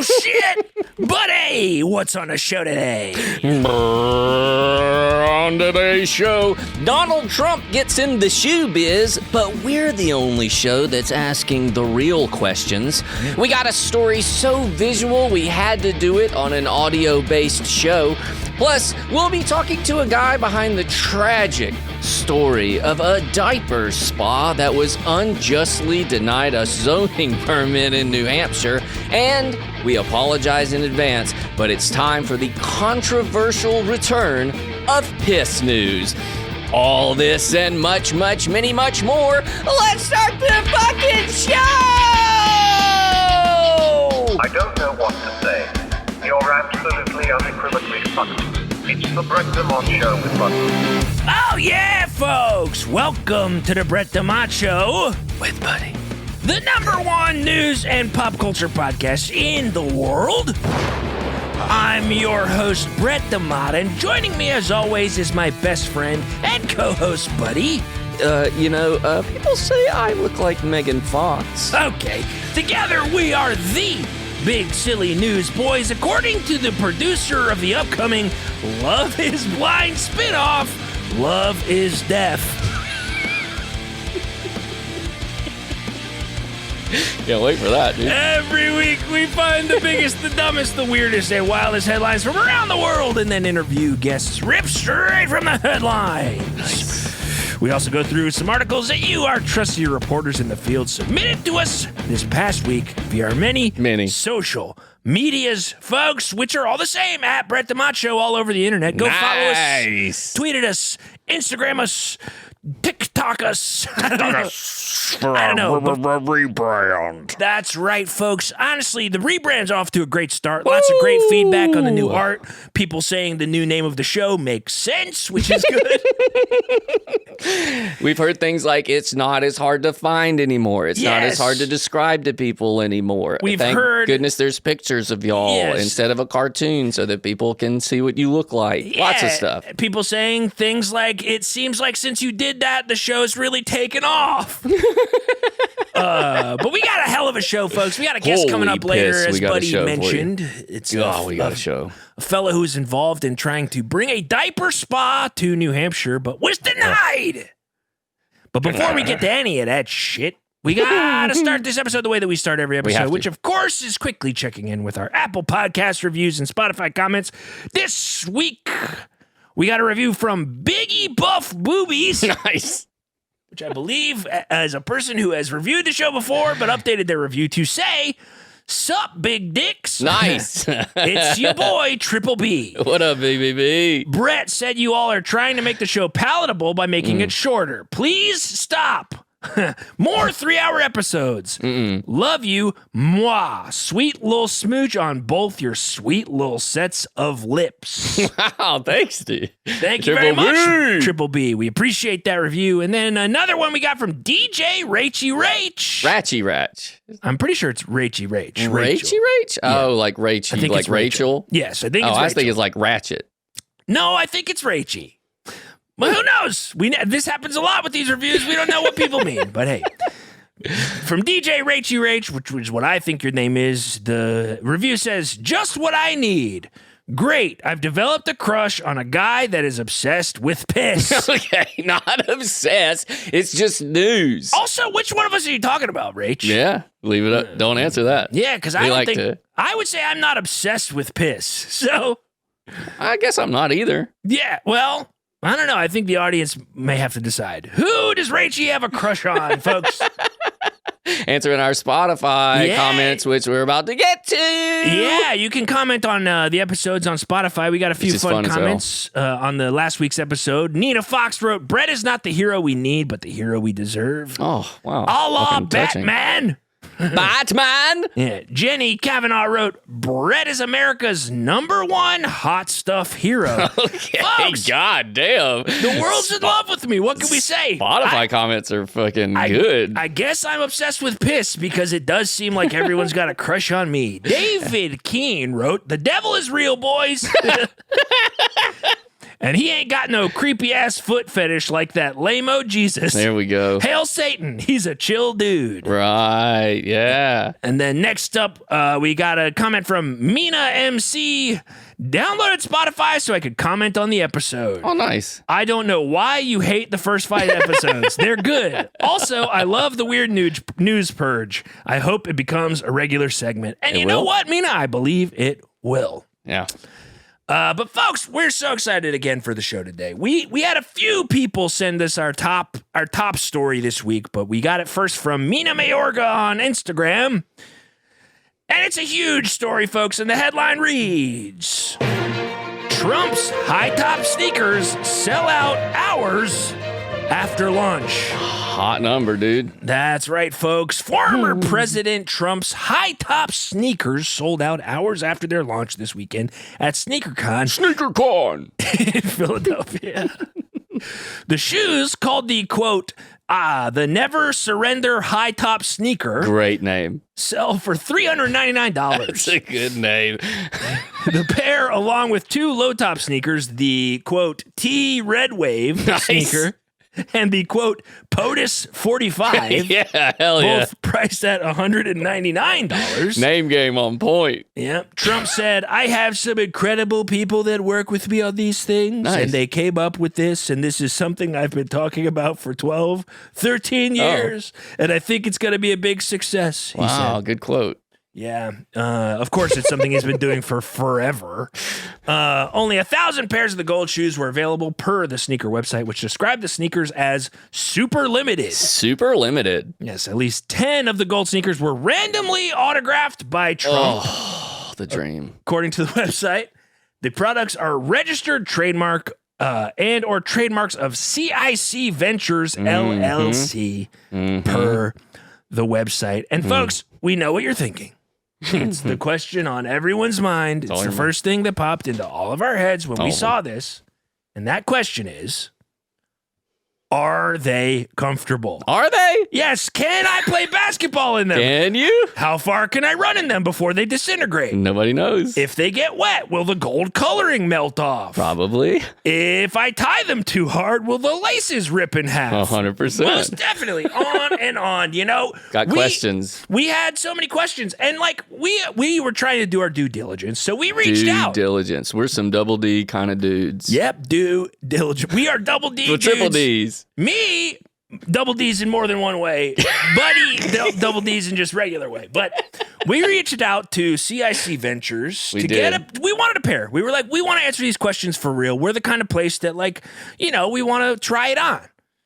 Oh, shit! Buddy, what's on the show today? On today's show, Donald Trump gets in the shoe biz, but we're the only show that's asking the real questions. We got a story so visual, we had to do it on an audio-based show. Plus, we'll be talking to a guy behind the tragic story of a diaper spa that was unjustly denied a zoning permit in New Hampshire. And we apologize in advance, but it's time for the controversial return of Piss News. All this and much, much, many, much more. Let's start the fucking show! I don't know what to say. You're absolutely unequivocally funny. It's the Brett DeMott Show with Buddy. Oh, yeah, folks. Welcome to the Brett DeMott Show with Buddy. The #1 news and pop culture podcast in the world. I'm your host, Brett DeMott, and joining me as always is my best friend and co-host, Buddy. People say I look like Megan Fox. Okay, together we are the Big Silly News Boys, according to the producer of the upcoming Love is Blind spinoff, Love is Deaf. Can't wait for that, dude. Every week we find the biggest, the dumbest, the weirdest, and wildest headlines from around the world and then interview guests ripped straight from the headlines. Nice. We also go through some articles that you, our trusty reporters in the field, submitted to us this past week via our many social medias, folks, which are all the same at Brett DeMott Show all over the internet. Go follow us, tweet at us, Instagram us, TikTok us. I don't know. Rebrand. That's right, folks. Honestly, the rebrand's off to a great start. Lots of great feedback on the new art. People saying the new name of the show makes sense, which is good. We've heard things like it's not as hard to find anymore. It's not as hard to describe to people anymore. We've Thank heard goodness there's pictures of y'all instead of a cartoon so that people can see what you look like. Lots of stuff. People saying things like, it seems like since you did that, the show's really taken off. But we got a hell of a show, folks. We got a guest coming up later, as Buddy mentioned. We got a show. A fellow who's involved in trying to bring a diaper spa to New Hampshire, but was denied. But before we get to any of that shit, we got to start this episode the way that we start every episode, which, of course, is quickly checking in with our Apple Podcast reviews and Spotify comments. This week, we got a review from Biggie Buff Boobies. Nice. Which I believe, as a person who has reviewed the show before, but updated their review to say, "Sup, big dicks." Nice. It's your boy, Triple B. What up, BBB? Brett said you all are trying to make the show palatable by making it shorter. Please stop. More 3-hour episodes. Love you, moi. Sweet little smooch on both your sweet little sets of lips. Wow, thanks, dude. Thank you very much, Triple B. We appreciate that review. And then another one we got from DJ Rachy Rach. Ratchy Ratch. I'm pretty sure it's Rachy Rach. Rachy Rach? Oh, like Rachy, I think like it's Rachel? Yes, I think it's Rachel. I Rachel. think it's like Ratchet. No, I think it's Rachy. Well, who knows? This happens a lot with these reviews. We don't know what people mean. But hey, from DJ Rachy Rach, which is what I think your name is, the review says, "Just what I need. Great. I've developed a crush on a guy that is obsessed with piss." Okay, not obsessed. It's just news. Also, which one of us are you talking about, Rach? Yeah, leave it up. Don't answer that. Yeah, because I don't think I would say I'm not obsessed with piss. So I guess I'm not either. yeah, well, I don't know. I think the audience may have to decide. Who does Rachy have a crush on, folks? Answering our Spotify comments, which we're about to get to. Yeah, you can comment on the episodes on Spotify. We got a few fun comments on the last week's episode. Nina Fox wrote, "Brett is not the hero we need, but the hero we deserve." Oh, wow. Allah, Batman. Batman. Yeah. Jenny Kavanaugh wrote, "Brett is America's #1 hot stuff hero." Okay, folks, God damn. the world's in love with me. What can we say? Spotify comments are fucking good. I guess I'm obsessed with piss because it does seem like everyone's got a crush on me. David Keene wrote, "The devil is real, boys." And he ain't got no creepy-ass foot fetish like that lame-o Jesus. There we go. Hail Satan. He's a chill dude. Right, yeah. And then next up, we got a comment from Mina MC. Downloaded Spotify so I could comment on the episode. Oh, nice. I don't know why you hate the first 5 episodes. They're good. Also, I love the weird news purge. I hope it becomes a regular segment. And you know what, Mina? I believe it will. Yeah. But folks, we're so excited again for the show today. We had a few people send us our top story this week, but we got it first from Mina Mayorga on Instagram. And it's a huge story, folks, and the headline reads, Trump's high-top sneakers sell out hours after launch. Hot number, dude. That's right, folks. Former President Trump's high-top sneakers sold out hours after their launch this weekend at SneakerCon. SneakerCon! In Philadelphia. The shoes, called the, quote, the Never Surrender high-top sneaker. Great name. Sell for $399. That's a good name. The pair, along with 2 low-top sneakers, the, quote, T Red Wave sneaker, and the, quote, POTUS 45. Yeah, hell yeah. Both priced at $199. Name game on point. Yep. Trump said, I have some incredible people that work with me on these things, Nice. and they came up with this, and this is something I've been talking about for 12, 13 years, and I think it's going to be a big success, he Wow, said. good quote. Yeah, of course it's something he's been doing for forever. Only 1,000 pairs of the gold shoes were available per the sneaker website, which described the sneakers as super limited. Super limited. Yes, at least 10 of the gold sneakers were randomly autographed by Trump. Oh, the dream. According to the website, the products are registered trademark and or trademarks of CIC Ventures LLC per the website. And folks, we know what you're thinking. It's the question on everyone's mind. It's the first thing that popped into all of our heads when we saw this. And that question is, are they comfortable? Are they? Yes. Can I play basketball in them? Can you? How far can I run in them before they disintegrate? Nobody knows. If they get wet, will the gold coloring melt off? Probably. If I tie them too hard, will the laces rip in half? 100%. Most definitely. On and on. You know, Got questions. We had so many questions, and like we were trying to do our due diligence, so we reached out. Due diligence. We're some double D kind of dudes. Yep, due diligence. We are double D We're dudes. triple D's. Me, double D's in more than one way. Buddy, double D's in just regular way. But we reached out to CIC Ventures we wanted a pair. We were like, we want to answer these questions for real. We're the kind of place that, like, you know, we want to try it on.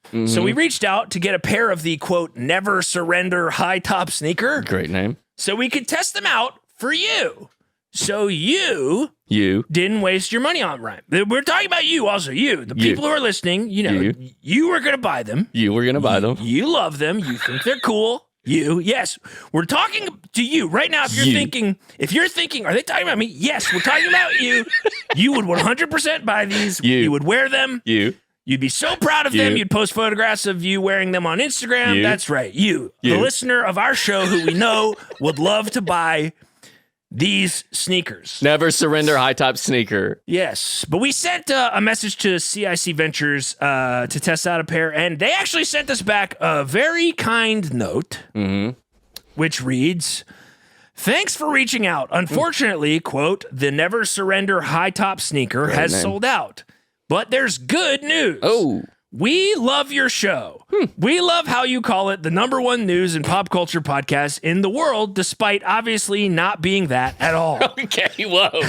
Mm-hmm. So we reached out to get a pair of the, quote, Never Surrender high top sneaker. Great name. So we could test them out for you. So you didn't waste your money on Ryan. We're talking about you also. The people who are listening, you know, you were going to buy them. You were going to buy them. You love them. You think they're cool. Yes. We're talking to you right now. If you're thinking, are they talking about me? Yes, we're talking about you. You would 100% buy these. You would wear them. You'd be so proud of them. You'd post photographs of you wearing them on Instagram. That's right. The listener of our show who we know would love to buy these sneakers. Never Surrender high top sneaker. Yes, but we sent a message to CIC Ventures to test out a pair, and they actually sent us back a very kind note, which reads, thanks for reaching out. Unfortunately, quote, the Never Surrender high top sneaker has sold out, but there's good news. Oh. We love your show. We love how you call it the #1 news and pop culture podcast in the world, despite obviously not being that at all. Okay, whoa.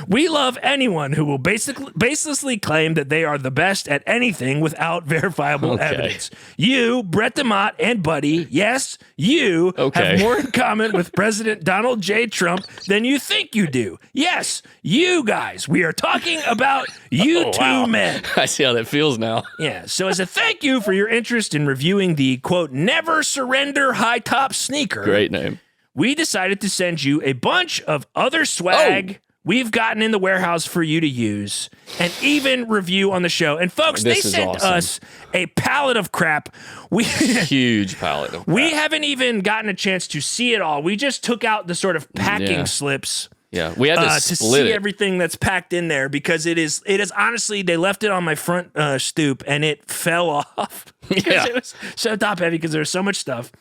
We love anyone who will baselessly claim that they are the best at anything without verifiable evidence. You, Brett DeMott, and Buddy, yes, you have more in common with President Donald J. Trump than you think you do. Yes, you guys. We are talking about you two men. I see how that feels now. Yeah. So as a thank you for your interest in reviewing the, quote, Never Surrender high top sneaker. Great name. We decided to send you a bunch of other swag we've gotten in the warehouse for you to use and even review on the show. And folks, they sent us a pallet of crap. Huge pallet of crap. We haven't even gotten a chance to see it all. We just took out the sort of packing slips Yeah, we had to to split see it. everything that's packed in there because it is honestly, they left it on my front stoop and it fell off because it was so top heavy because there was so much stuff.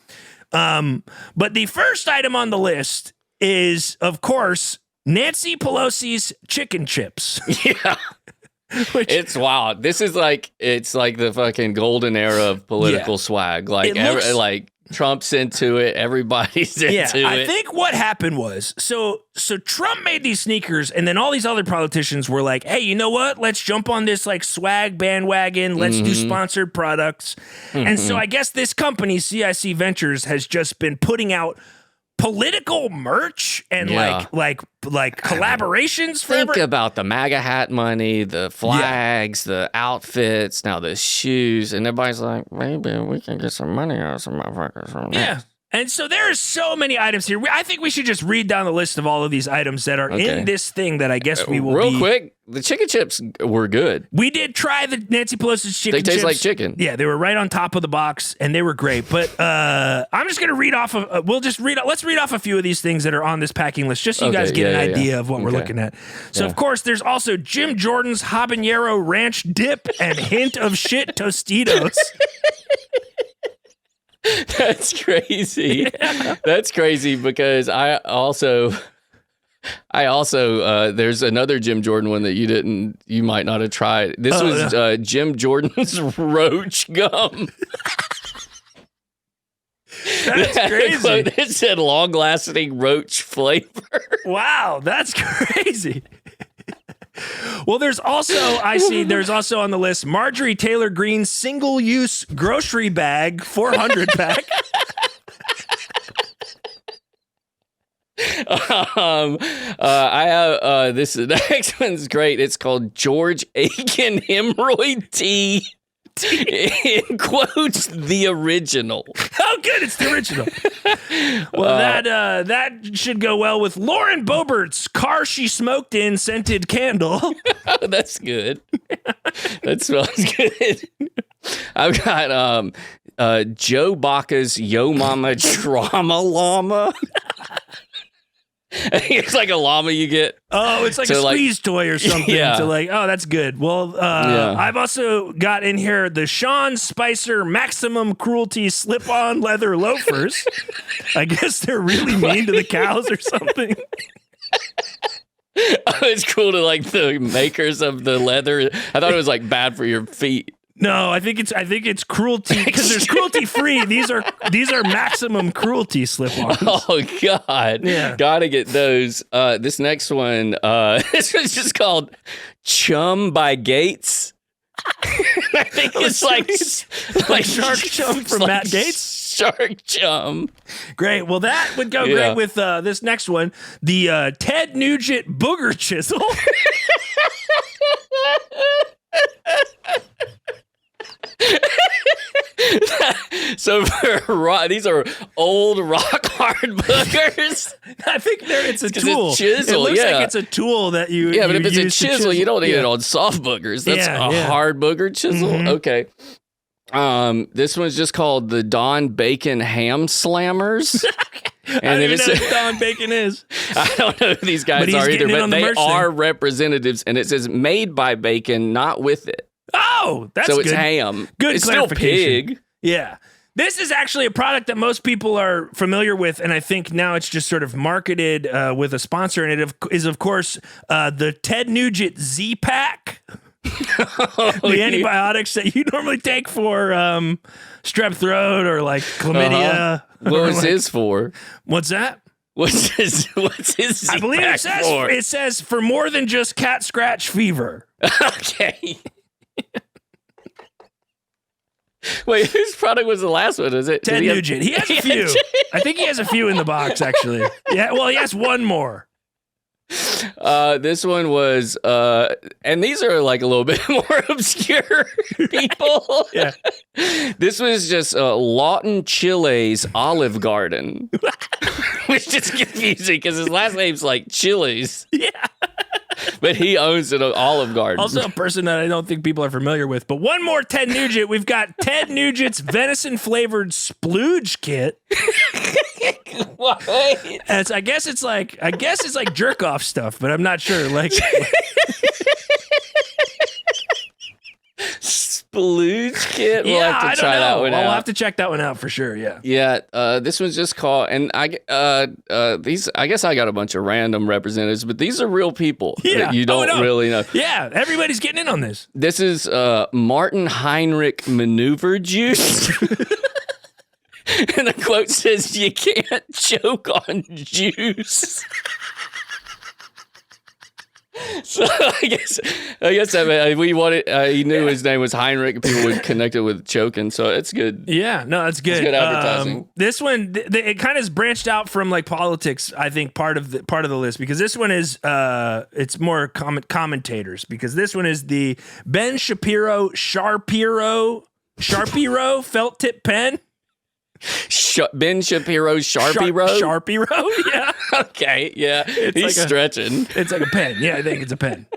But the first item on the list is, of course, Nancy Pelosi's chicken chips. Yeah. It's wild. This is it's like the fucking golden era of political swag. Like like Trump's into it, everybody's into it. I think what happened was so Trump made these sneakers, and then all these other politicians were like, "Hey, you know what? Let's jump on this like swag bandwagon. Let's do sponsored products." And so I guess this company, CIC Ventures, has just been putting out political merch and like collaborations for Think about the MAGA hat money, the flags, the outfits, now the shoes, and everybody's like, maybe we can get some money out of some motherfuckers from this. And so there are so many items here. I think we should just read down the list of all of these items that are in this thing that I guess we will Real quick, the chicken chips were good. We did try the Nancy Pelosi's chicken chips. They taste like chicken. Yeah, they were right on top of the box, and they were great. But I'm just going to read off let's read off a few of these things that are on this packing list, just so you guys get an idea of what we're looking at. So, of course, there's also Jim Jordan's habanero ranch dip and hint of shit Tostitos. That's crazy. Yeah. That's crazy because I also there's another Jim Jordan one that you might not have tried. This was Jim Jordan's roach gum. That's crazy. It said long-lasting roach flavor. Wow, that's crazy. Well, there's also on the list Marjorie Taylor Greene single-use grocery bag 400 pack. I have this next one's great. It's called George Aiken Hemorrhoid Tea. In quotes, the original. Oh, good, it's the original. Well, that should go well with Lauren Boebert's car she smoked in scented candle. Oh, that's good. That smells good. I've got Joe Baca's Yo Mama Trauma Llama. It's like a llama you get. Oh, it's like a squeeze toy or something. Yeah. That's good. Well, I've also got in here the Sean Spicer Maximum Cruelty slip-on leather loafers. I guess they're really mean to the cows or something. Oh, it's cool to like the makers of the leather. I thought it was like bad for your feet. No, I think it's cruelty because there's cruelty free. These are maximum cruelty slip-ons. Oh God, yeah, gotta get those. This next one, this one's just called Chum by Gates. I think it's like Shark Chum from Matt Gates. Shark Chum. Great. Well, that would go great with this next one, the Ted Nugent Booger Chisel. So these are old rock hard boogers. I think it's a tool. It's chisel, it looks like it's a tool that you. Yeah, but if it's a chisel, you don't need it on soft boogers. That's a hard booger chisel. Mm-hmm. Okay. This one's just called the Don Bacon Ham Slammers. And I don't even know who Don Bacon is. I don't know who these guys are either, but they are representatives, and it says made by bacon, not with it. Oh, that's good. So it's ham. Good it's still pig. Yeah. This is actually a product that most people are familiar with, and I think now it's just sort of marketed with a sponsor, and it is, of course, the Ted Nugent Z-Pack. The antibiotics that you normally take for strep throat or like chlamydia. What was his for? What's that? What's his I believe it says for more than just cat scratch fever. Okay. Wait, whose product was the last one? Is it Ted Nugent? He has a few. I think he has a few in the box, actually. Yeah, well, he has one more. This one was, and these are like a little bit more obscure people. Yeah. This was just Lawton Chile's Olive Garden, which is confusing because his last name's like Chiles. Yeah. But he owns an Olive Garden. Also a person that I don't think people are familiar with. But one more Ted Nugent. We've got Ted Nugent's venison-flavored splooge kit. What? I guess it's like jerk off stuff, but I'm not sure. Like Splooge kit. We'll yeah, have to I don't try that know. one I'll out. have to check that one out for sure. Yeah. Yeah, this one's just called, and these. I guess I got a bunch of random representatives, but these are real people Yeah. that you don't really know. Yeah, everybody's getting in on this. This is Martin Heinrich Maneuver Juice. And the quote says, "You can't choke on juice." So I guess we wanted. He knew his name was Heinrich, and people would connect it with choking. So it's good. Yeah, no, that's good. It's good advertising. This one, it kind of branched out from like politics. I think part of the list, because this one is it's more commentators, because this one is the Ben Shapiro Sharpiro felt tip pen. Ben Shapiro's Sharpie Row? Sharpie Row, yeah. Okay, yeah. He's like stretching. It's like a pen. Yeah, I think it's a pen.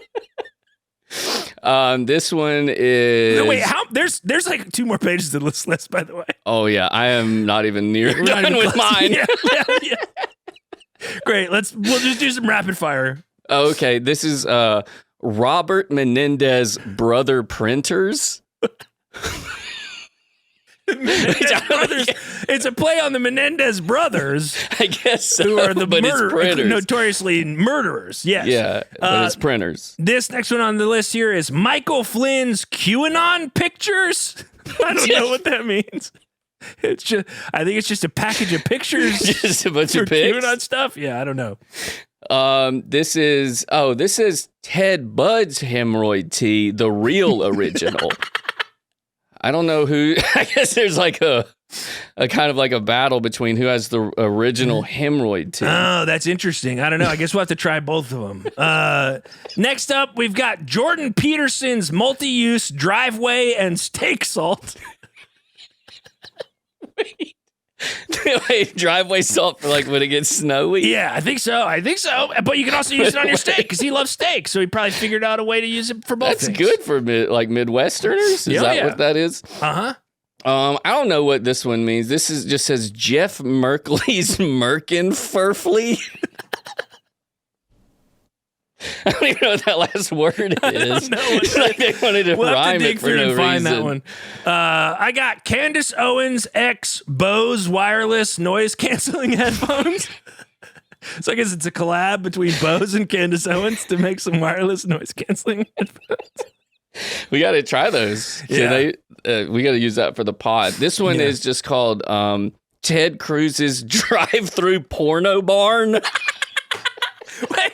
This one is... No, wait, there's like 2 more pages to this list, by the way. Oh, yeah. I am not even near done with mine. Yeah. Great. We'll just do some rapid fire. Okay, this is Robert Menendez Brother Printers. Menendez brothers. It's a play on the Menendez brothers. I guess so, who are the it's notoriously murderers. Yes. Yeah, but it's printers. This next one on the list here is Michael Flynn's QAnon pictures. I don't know what that means. I think it's just a package of pictures. Just a bunch of pics. QAnon stuff. Yeah, I don't know. This is Ted Budd's hemorrhoid tea, the real original. I don't know who. I guess there's like a kind of like a battle between who has the original hemorrhoid tea. Oh, that's interesting. I don't know. I guess we'll have to try both of them. Next up, we've got Jordan Peterson's multi-use driveway and steak salt. Wait, driveway salt for like when it gets snowy? Yeah, I think so. But you can also use it on your steak because he loves steak. So he probably figured out a way to use it for both That's things. good for Midwesterners. Is that what that is? Uh-huh. I don't know what this one means. This just says Jeff Merkley's Merkenfurfly. I don't even know what that last word is. I don't know. It's like they wanted to We'll have rhyme to dig it for through no and find reason. that one. I got Candace Owens X Bose wireless noise canceling headphones. So I guess it's a collab between Bose and Candace Owens to make some wireless noise canceling headphones. We got to try those. Yeah. We got to use that for the pod. This one is just called Ted Cruz's drive-through porno barn. Wait.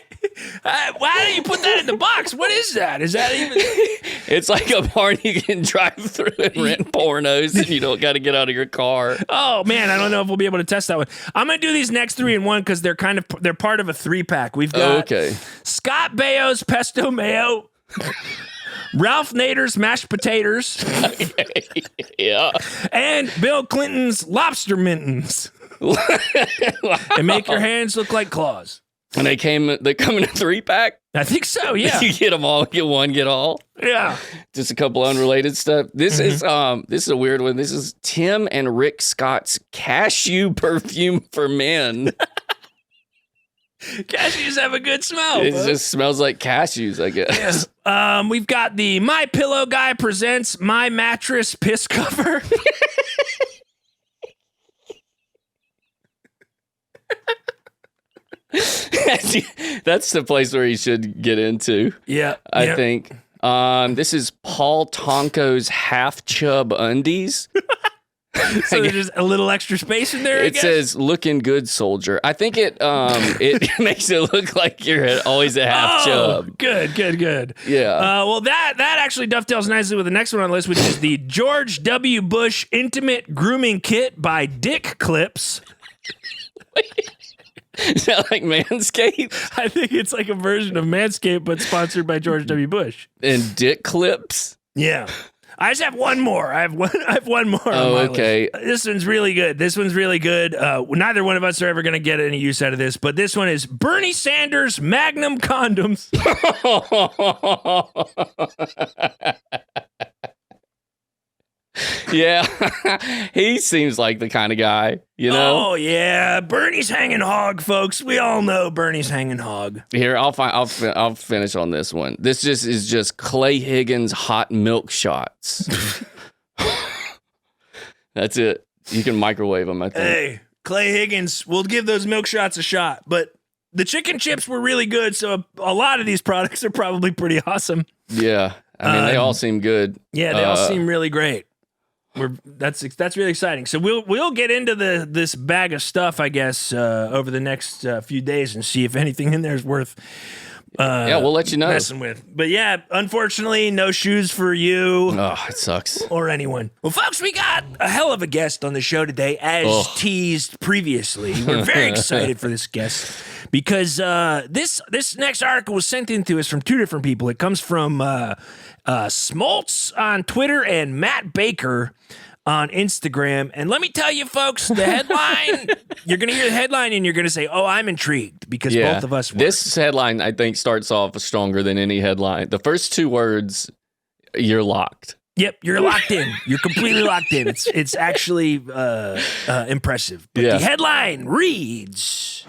Why did you put that in the box? What is that? Is that even... It's like a barn you can drive through and rent pornos, and you don't got to get out of your car. Oh, man, I don't know if we'll be able to test that one. I'm going to do these next 3 in 1 because they're part of a 3-pack. We've got Scott Baio's pesto mayo, Ralph Nader's mashed potatoes, Yeah, and Bill Clinton's lobster mittens. And make your hands look like claws. And they come in a 3-pack. I think so, yeah. You get them all, get one, get all. Yeah. Just a couple unrelated stuff. This is a weird one. This is Tim and Rick Scott's cashew perfume for men. Cashews have a good smell. It just smells like cashews, I guess. Yeah. We've got the My Pillow guy presents My Mattress piss cover. That's the place where you should get into. Yeah. I think. This is Paul Tonko's half chub undies. So there's just a little extra space in there. It says "looking good, soldier." I think it makes it look like you're always a half chub. Good. Yeah. Well, that actually dovetails nicely with the next one on the list, which is the George W. Bush Intimate Grooming Kit by Dick Clips. Is that like Manscaped? I think it's like a version of Manscaped, but sponsored by George W. Bush. And Dick Clips? Yeah. I just have one more. I have one more. Oh, okay. This one's really good. Neither one of us are ever going to get any use out of this, but this one is Bernie Sanders Magnum condoms. Yeah, he seems like the kind of guy, you know. Oh yeah, Bernie's hanging hog, folks. We all know Bernie's hanging hog. Here, I'll finish on this one. This is just Clay Higgins hot milk shots. That's it. You can microwave them, I think. Hey, Clay Higgins, we'll give those milk shots a shot, but the chicken chips were really good, so a lot of these products are probably pretty awesome. Yeah, I mean they all seem good. Yeah, they all seem really great. That's really exciting. So we'll get into this bag of stuff, I guess, over the next few days and see if anything in there is worth. Yeah, we'll let you know. Messing with, but yeah, unfortunately, no shoes for you. Oh, it sucks. Or anyone. Well, folks, we got a hell of a guest on the show today, as teased previously. We're very excited for this guest because this next article was sent in to us from two different people. It comes from Smoltz on Twitter and Matt Baker on Instagram. And let me tell you, folks, the headline, you're going to hear the headline and you're going to say, oh, I'm intrigued, because both of us were. This headline, I think, starts off stronger than any headline. The first two words, you're locked. Yep, you're locked in. You're completely locked in. It's actually impressive. But the headline reads,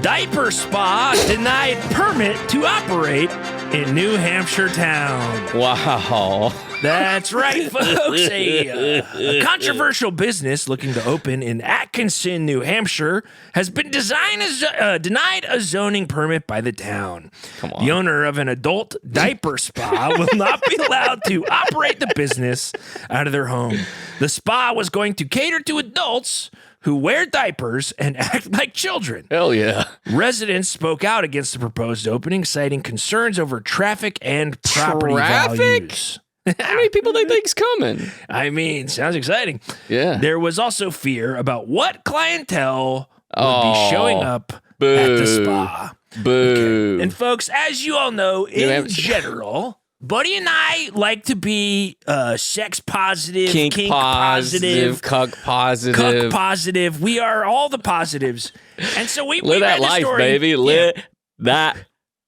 Diaper Spa denied permit to operate in New Hampshire town. Wow. That's right, folks. A controversial business looking to open in Atkinson, New Hampshire, has been denied a zoning permit by the town. Come on. The owner of an adult diaper spa will not be allowed to operate the business out of their home. The spa was going to cater to adults who wear diapers and act like children. Hell yeah. Residents spoke out against the proposed opening, citing concerns over traffic and property values. How many people they think's coming? I mean, sounds exciting. Yeah. There was also fear about what clientele would be showing up at the spa. Boo. Okay. And folks, as you all know, in general, Buddy and I like to be sex positive, kink positive, cuck positive. Cuck positive. We are all the positives. And so we live that life, baby. Live that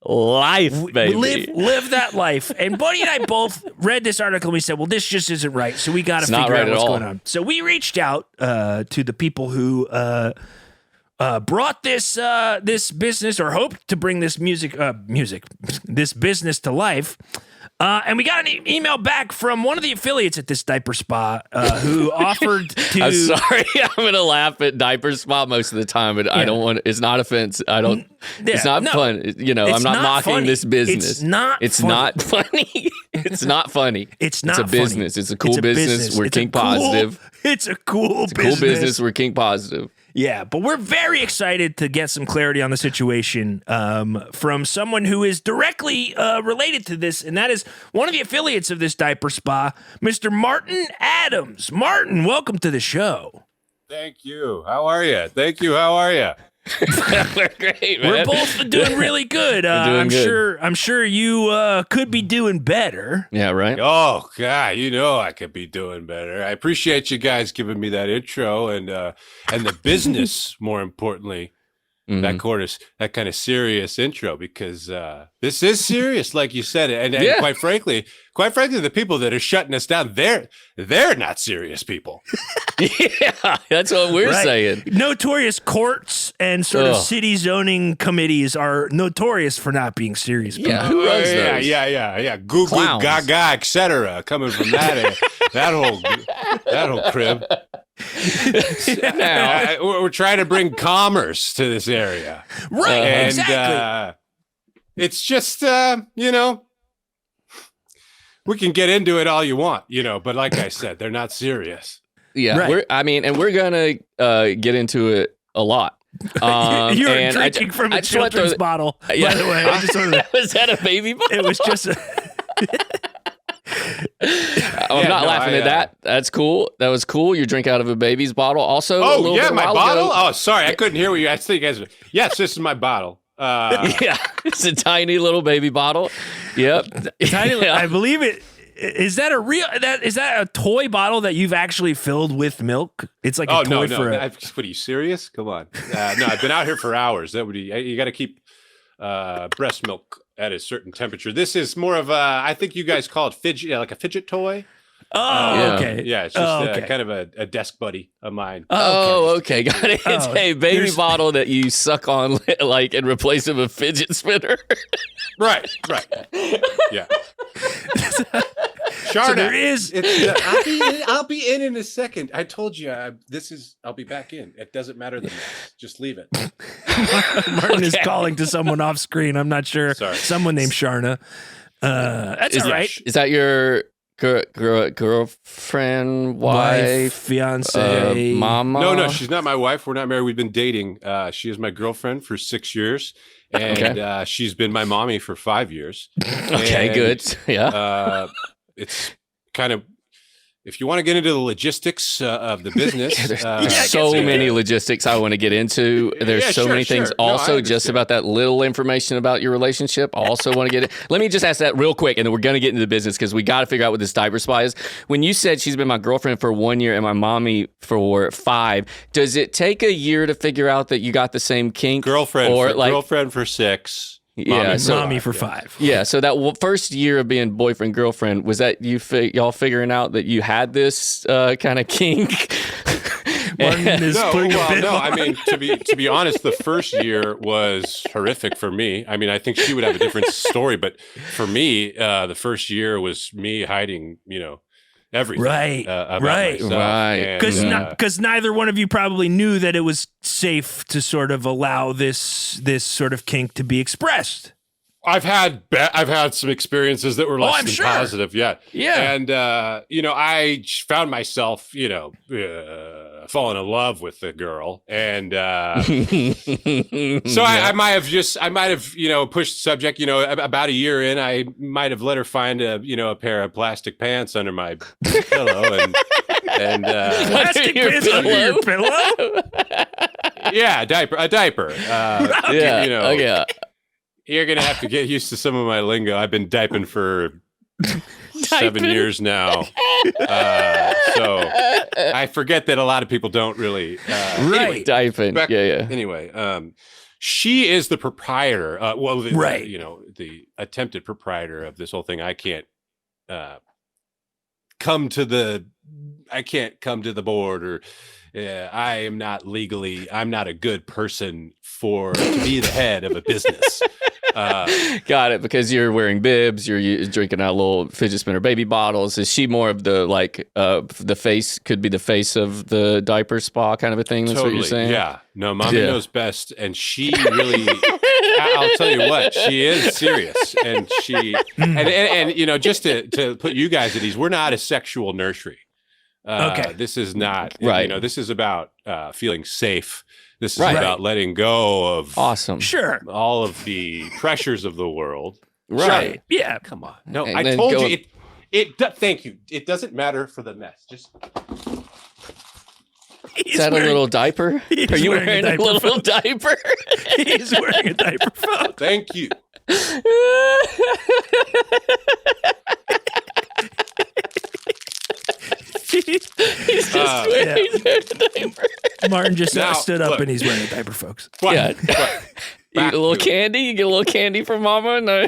life, baby. Live that life. And Buddy and I both read this article and we said, well, this just isn't right. So we got to figure out what's going on. So we reached out to the people who brought this business, or hoped to bring this this business to life. And we got an email back from one of the affiliates at this diaper spa who offered to. I'm sorry, I'm gonna laugh at diaper spa most of the time, but I don't want. It's not offense. I don't. It's not fun. You know, I'm not mocking funny. this business. It's not. It's funny. not funny. It's not funny. It's not. It's a business. Funny. It's a cool business. We're kink positive. It's a cool business. We're kink positive. Yeah, but we're very excited to get some clarity on the situation from someone who is directly related to this, and that is one of the affiliates of this diaper spa, Mr. Martin Adams. Martin, welcome to the show. Thank you. How are you? Thank you. How are you? We're great, man. We're both doing really good. I'm sure you could be doing better. Yeah, right. Oh God, you know I could be doing better. I appreciate you guys giving me that intro and the business, more importantly, that kind of serious intro, because this is serious, like you said, and quite frankly, the people that are shutting us down, they're not serious people. Yeah, that's what we're saying. Notorious courts and sort of city zoning committees are notorious for not being serious people. Yeah, who runs those? Yeah. Goo goo gaga, etc. Coming from that whole crib. We're trying to bring commerce to this area, right? And exactly. It's just we can get into it all you want, but like I said, they're not serious. Yeah, right. we're gonna get into it a lot. You're drinking from a children's bottle, by the way. Was that a baby bottle? It was just I'm not laughing at that. That's cool. That was cool. You drink out of a baby's bottle. Also, my bottle. Oh, sorry, I couldn't hear what you. I think you guys. Yes, this is my bottle. Yeah, it's a tiny little baby bottle. Yep, tiny. I believe it. Is that a real? Is that a toy bottle that you've actually filled with milk? It's like a toy for. What are you serious? Come on. No, I've been out here for hours. That would be. You got to keep breast milk at a certain temperature. This is more of a. I think you guys call it fidget, like a fidget toy. Oh, okay. Yeah, it's just okay. kind of a desk buddy of mine. Oh, okay, got it. It's Oh, a baby there's- bottle that you suck on, like, and replace it with a fidget spinner. Right. Yeah. Sharna, So there is. I'll be in a second. I told you I'll be back in. It doesn't matter the mess. Just leave it. Martin is calling to someone off screen. I'm not sure. Sorry. Someone named Sharna. That's all right. Is that your girlfriend, wife, fiance, mama? No, she's not my wife. We're not married. We've been dating. She is my girlfriend for 6 years, and she's been my mommy for 5 years. Okay, And, good. Yeah. It's kind of, if you want to get into the logistics of the business, There's so many logistics I want to get into. There's so many things. No, I Also, just understand. about that little information about your relationship. I also want to get it. Let me just ask that real quick, and then we're going to get into the business because we got to figure out what this diaper spy is. When you said she's been my girlfriend for 1 year and my mommy for 5, does it take a year to figure out that you got the same kink? girlfriend for 6. Yeah, mommy for 5. Yeah, so that first year of being boyfriend girlfriend, was that y'all figuring out that you had this kind of kink? Martin is putting a bit on. I mean, to be honest, the first year was horrific for me. I mean, I think she would have a different story, but for me, the first year was me hiding, everything. Right, about right. myself. Right. And, Because neither one of you probably knew that it was safe to sort of allow this sort of kink to be expressed. I've had some experiences that were less I'm than sure. positive. Yeah. Yeah. And, I found myself, falling in love with the girl. And so I might have pushed the subject, about a year in, I might have let her find a pair of plastic pants under my pillow and Plastic Your pants under your pillow? yeah, a diaper. Yeah. Okay. You're going to have to get used to some of my lingo. I've been diping for 7 years now. So I forget that a lot of people don't really. Right. Diaping. Yeah. Anyway, she is the proprietor. Right. The attempted proprietor of this whole thing. I can't come to the board, or I'm not a good person to be the head of a business. Got it, because you're wearing bibs, you're drinking out little fidget spinner baby bottles. Is she more of the the face, could be the face of the diaper spa kind of a thing? That's Totally. what you're saying? Yeah. No, mommy knows best, and she really. I'll tell you what, she is serious, and she and just to put you guys at ease, we're not a sexual nursery. Okay. This is not right. This is about feeling safe. This is Right. about letting go of Awesome. Sure. all of the pressures of the world. Right. Yeah. Come on. No, And I then told go- you thank you. It doesn't matter for the mess. Just Is that a little diaper? He's Are you wearing a wearing a diaper, little folks. diaper? He's wearing a diaper, folks. thank you. He's just wearing a diaper. Martin just Now, stood up look. and he's wearing a diaper, folks. What? Yeah. What? You get a little Back to it. candy? You get a little candy from mama? No.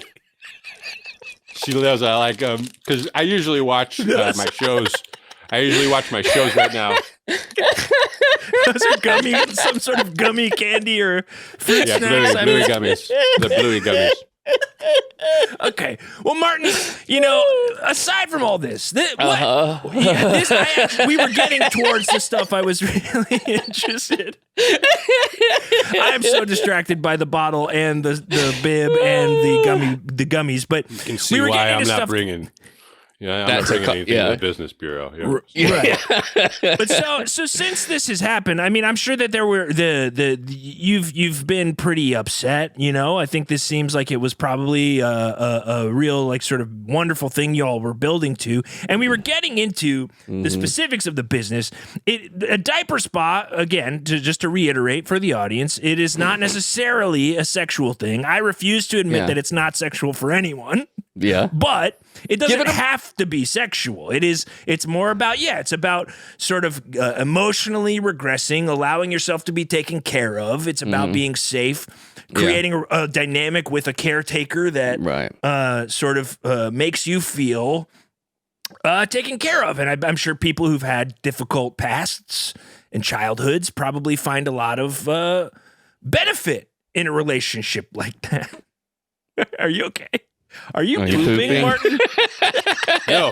She knows I like because I usually watch my shows. I usually watch my shows right now. Those are gummy, some sort of gummy candy or fruit Yeah, snacks. I bluey mean, gummies. The bluey gummies. okay. Well, Martin, aside from all this, we were getting towards the stuff I was really interested. I am so distracted by the bottle and the bib and the gummies, but You can see we were why getting I'm into not stuff. bringing. Yeah, I'm That's not a bringing anything to the business bureau. Yeah. Right. But so since this has happened, I mean, I'm sure that there were you've been pretty upset. I think this seems like it was probably a real sort of wonderful thing y'all were building to, and we were getting into the specifics of the business. A diaper spa, again, just to reiterate for the audience, it is not necessarily a sexual thing. I refuse to admit that it's not sexual for anyone. Yeah. But it doesn't Give it a- have to be sexual. It's more about, it's about sort of emotionally regressing, allowing yourself to be taken care of. It's about being safe, creating a dynamic with a caretaker that Right. sort of makes you feel taken care of. And I'm sure people who've had difficult pasts and childhoods probably find a lot of benefit in a relationship like that. Are you okay? Are you pooping, Martin? No.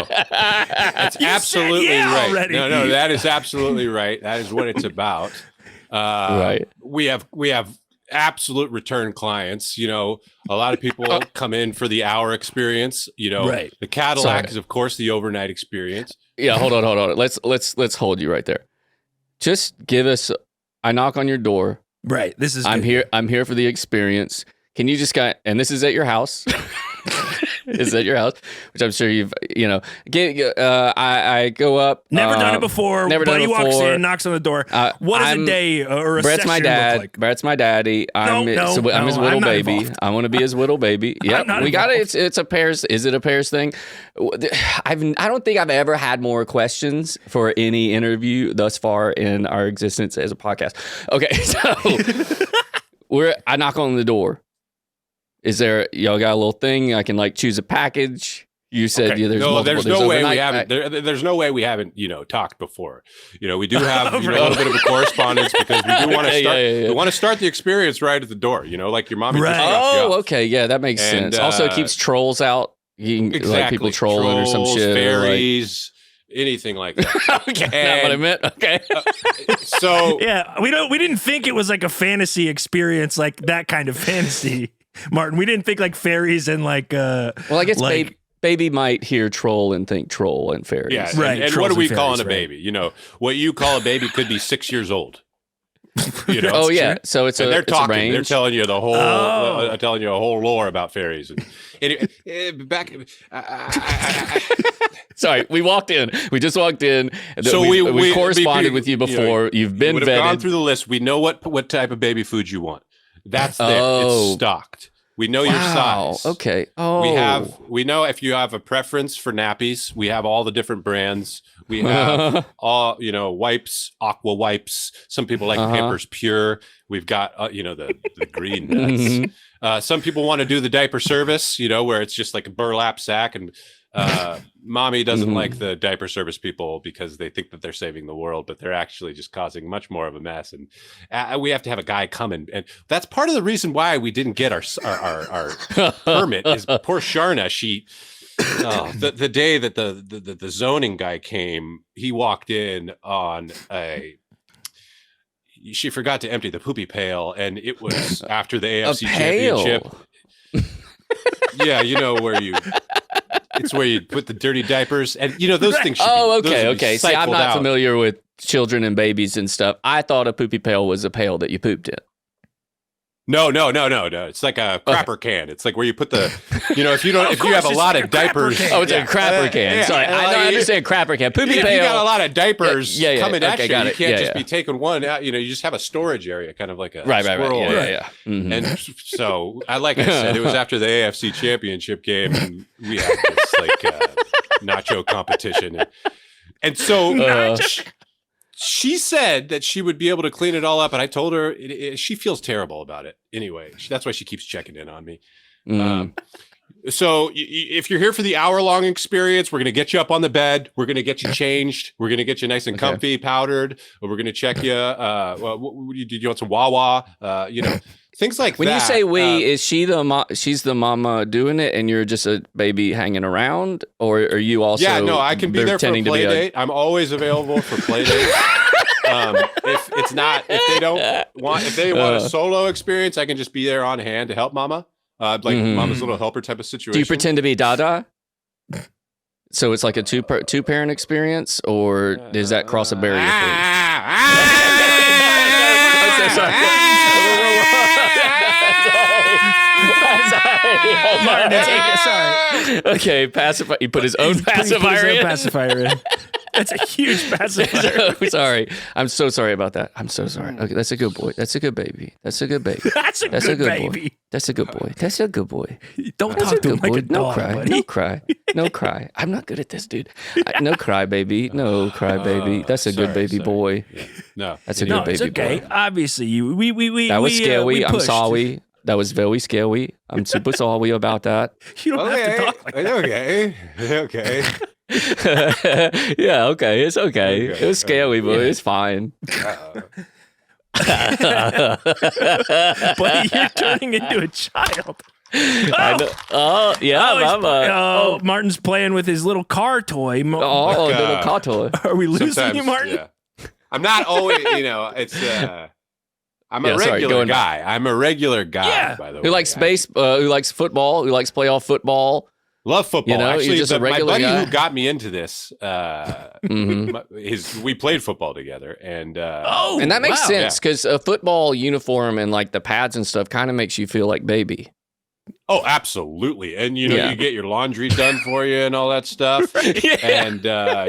That's absolutely right. Already. No, that is absolutely right. That is what it's about. Right. We have absolute return clients. You know, a lot of people come in for the hour experience. You know, Right. The Cadillac is, of course, the overnight experience. Yeah, hold on. Let's hold you right there. Just give us. I knock on your door. Right. This is. I'm good. here for the experience. Can you just and this is at your house. Is at your house, which I'm sure you've, I go up. Never done it before. Never done Buddy it walks before. in, knocks on the door. What does a day or a Brett's session my dad. look like? Brett's my daddy. I'm his little baby. Involved. I want to be his little baby. Yeah, we got it. It's a pairs. Is it a pairs thing? I don't think I've ever had more questions for any interview thus far in our existence as a podcast. Okay, so I knock on the door. Is there, y'all got a little thing I can like choose a package? You said there's no way we haven't. There's no way we haven't talked before. We do have a little bit of a correspondence because we do want to start. We want to start the experience right at the door. Like your mommy. Right. Oh, okay, yeah, that makes sense. Also, it keeps trolls out. You can, like people trolling or some shit. Fairies. Anything like that. Okay, not what I meant. Okay. So yeah, we didn't think it was like a fantasy experience, like that kind of fantasy. Martin, we didn't think like fairies and like well, I guess baby might hear troll and think troll and fairies. Yeah, right. And what are we calling a baby? What you call a baby could be 6 years old. Oh yeah, true. So it's they're talking. Range. They're telling you the whole, telling you a whole lore about fairies. And back. Sorry, we just walked in. So we corresponded with you before. You've been vetted. Gone through the list. We know what type of baby food you want. That's there. It's stocked. We know your size. Okay. Oh. We know if you have a preference for nappies. We have all the different brands. We have all, wipes, Aqua wipes. Some people like Pampers Pure. We've got, the green nuts. Some people want to do the diaper service, where it's just like a burlap sack. And mommy doesn't like the diaper service people because they think that they're saving the world, but they're actually just causing much more of a mess. And we have to have a guy come in. And that's part of the reason why we didn't get our permit is poor Sharna. The day that the zoning guy came, he walked in on she forgot to empty the poopy pail, and it was after the AFC championship. Yeah, it's where you put the dirty diapers and those things. Okay. See, I'm not familiar with children and babies and stuff. I thought a poopy pail was a pail that you pooped in. No. It's like a crapper can. It's like where you put the, if you have a lot of diapers. Oh, it's a crapper can. Sorry, I understand crapper can. Poopy pail. If you got a lot of diapers coming at you, you can't just be taking one out. You just have a storage area, kind of like a squirrel. Yeah. Mm-hmm. And so, like I said, it was after the AFC championship game, and we had this nacho competition, and so. She said that she would be able to clean it all up, and I told her she feels terrible about it. Anyway, that's why she keeps checking in on me. So if you're here for the hour-long experience, we're going to get you up on the bed. We're going to get you changed. We're going to get you nice and comfy, powdered. We're going to check you. Did you want some Wawa? Things like that. When you say we, is she she's the mama doing it, and you're just a baby hanging around, or are you also? Yeah, no, I can be there for a play date. I'm always available for play dates. If they want a solo experience, I can just be there on hand to help mama. Mama's little helper type of situation. Do you pretend to be Dada? So it's like a two parent experience, or does that cross a barrier? Sorry. Okay, pacifier. He put his own pacifier in. That's a huge pacifier. Sorry. I'm so sorry about that. I'm so sorry. Okay, that's a good boy. That's a good baby. That's a good baby. That's a good baby. Boy. That's a good boy. That's a good boy. Don't talk to him like a dog, buddy. No cry. No cry. I'm not good at this, dude. No cry, baby. No cry, baby. That's a good baby boy. Yeah. No, that's a good baby it's okay. boy. Obviously, we that was scary. I'm sorry. That was very scary. I'm super sorry about that. You don't have to talk like that. Okay. Yeah, okay, it's okay. Okay, It was scary, but it's fine. But you're turning into a child. I know. Oh, yeah, Martin's playing with his little car toy. little car toy. Are we losing Sometimes, you, Martin? yeah. I'm not always, it's, I'm a regular guy. I'm a regular guy, by the way. Who likes who likes football, who likes playoff football. Love football. You know, Actually, you're just a regular my buddy guy. who got me into this, we played football together, and And that makes sense because a football uniform and like the pads and stuff kind of makes you feel like baby. Oh, absolutely. And, you get your laundry done for you and all that stuff. And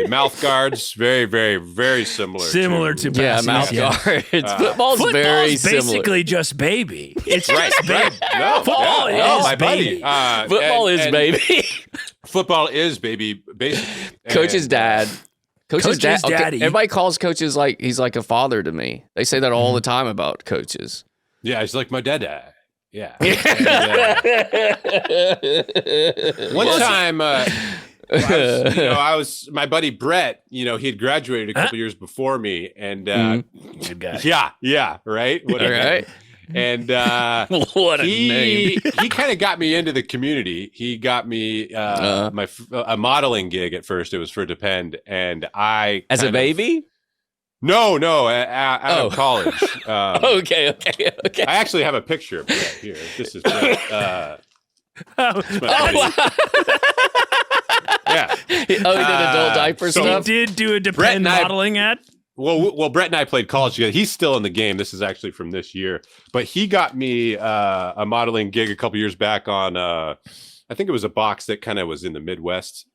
mouth guards, very, very, very similar. Similar to mouth guards. Football's very similar. Basically just baby. It's right. baby. No, Football is my baby. buddy. Football is baby. Football is baby, basically. Coach's dad. Coach's dad. daddy. Everybody calls coaches like he's like a father to me. They say that all the time about coaches. Yeah, he's like my dad. Yeah. And, one time, I was my buddy Brett. He had graduated a couple years before me, and good guy. yeah, right. All right. And What a name. he kind of got me into the community. He got me a modeling gig at first. It was for Depend, and I As a baby. No, out of college. Okay. I actually have a picture of Brett here. This is Brett. Wow. Yeah. He did adult diaper so stuff. He did do a Depend modeling ad. Well, Brett and I played college together. He's still in the game. This is actually from this year, but he got me a modeling gig a couple years back on. I think it was a box that kind of was in the Midwest.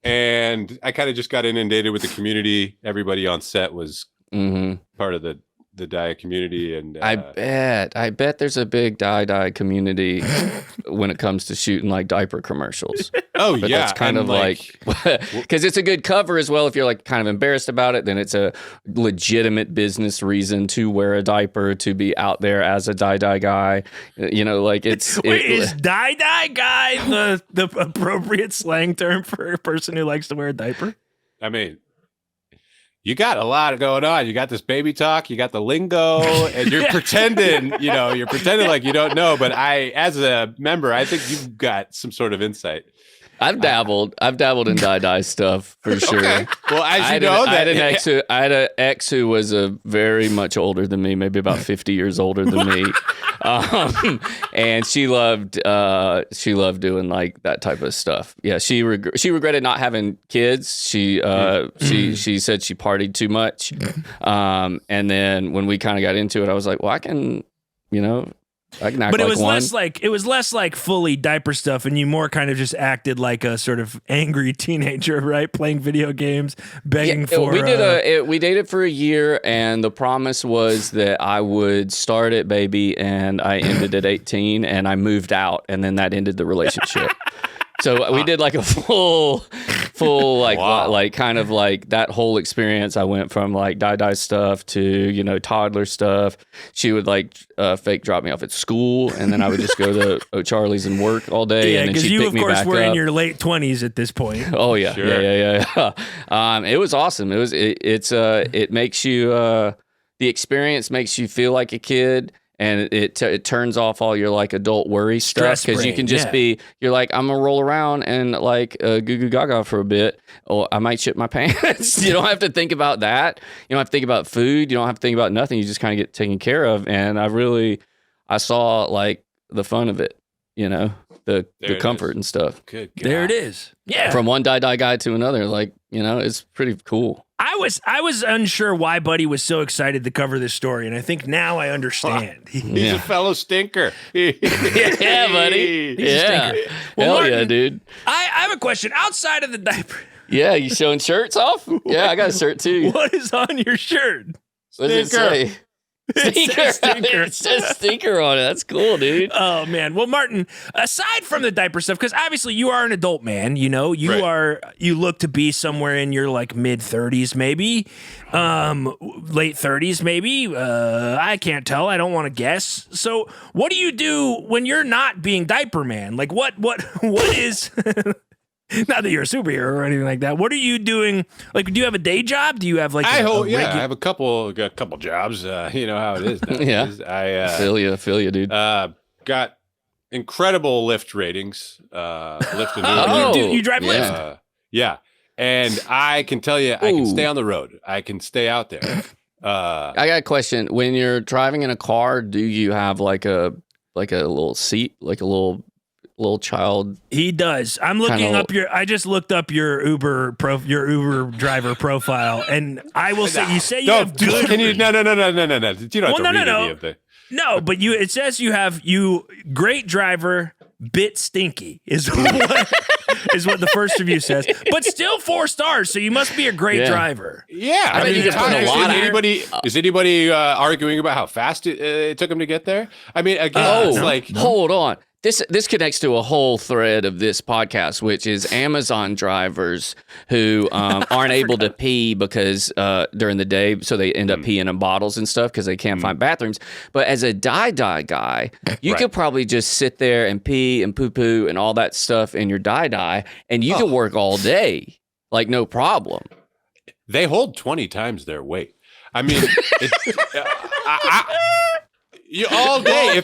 And I kind of just got inundated with the community. Everybody on set was part of the dye community, and I bet there's a big dye community when it comes to shooting like diaper commercials. Oh, But yeah, that's kind of like because it's a good cover as well. If you're like kind of embarrassed about it, then it's a legitimate business reason to wear a diaper, to be out there as a dye guy. Like it's. Wait, is dye guy the appropriate slang term for a person who likes to wear a diaper? I mean, you got a lot going on. You got this baby talk, you got the lingo, and you're pretending, like you don't know. But as a member, I think you've got some sort of insight. I've dabbled in dye stuff for sure. Okay. Well, I had an ex who was very much older than me, maybe about 50 years older than me, and she loved doing like that type of stuff. Yeah, she regretted not having kids. She said she partied too much, and then when we kind of got into it, I was like, well, I can act But it was one. less like fully diaper stuff, and you more kind of just acted like a sort of angry teenager, right? Playing video games, begging for. We dated for a year, and the promise was that I would start at baby, and I ended at 18, and I moved out, and then that ended the relationship. So we did like a full like wow. like kind of like that whole experience. I went from like dye stuff to toddler stuff. She would like fake drop me off at school, and then I would just go to O'Charlie's and work all day. Yeah, and then because she'd you pick of me course back were up. in your late 20s at this point. Oh yeah, Sure. yeah. It was awesome. It makes you the experience makes you feel like a kid. And it turns off all your like adult worry stuff, because you can just you're like, I'm gonna roll around and like goo goo gaga for a bit, or I might shit my pants. You don't have to think about that. You don't have to think about food. You don't have to think about nothing. You just kind of get taken care of. And I saw like the fun of it, the comfort and stuff. Good God. There it is. Yeah. From one dye guy to another, like, it's pretty cool. I was unsure why Buddy was so excited to cover this story, and I think now I understand. He's a fellow stinker. Yeah, buddy. He's a stinker. Well, Hell Martin, yeah, dude. I have a question. Outside of the diaper, Yeah, you showing shirts off? Yeah, I got a shirt too. what is on your shirt? What does it say? Stinker. It says stinker on it. That's cool, dude. Oh man. Well, Martin, aside from the diaper stuff, because obviously you are an adult man, you look to be somewhere in your like mid 30s, maybe, late 30s, maybe. I can't tell. I don't want to guess. So, what do you do when you're not being diaper man? Like, what is? Not that you're a superhero or anything like that. What are you doing? Like, do you have a day job? Do you have like I have a couple jobs. You know how it is. Nowadays. I feel you, dude. Got incredible Lyft ratings. Lyft and Oh, Uber. you drive Lyft? Yeah. And I can tell you, I can stay on the road. I can stay out there. I got a question. When you're driving in a car, do you have like a little seat, like a little child? He does. I'm looking up I just looked up your Uber driver profile, and I will say, you have good. Can you? No. You don't have to read any of the. No, but it says you have great driver, bit stinky is what the first review says, but still 4 stars. So you must be a great driver. Yeah, I mean, you can put a lot is anybody arguing about how fast it took him to get there? I mean, again, it's like hold on. This connects to a whole thread of this podcast, which is Amazon drivers who aren't able to pee because during the day, so they end up peeing in bottles and stuff because they can't find bathrooms. But as a die guy, you could probably just sit there and pee and poo and all that stuff in your die, and you could work all day, like no problem. They hold 20 times their weight. I mean, you all day.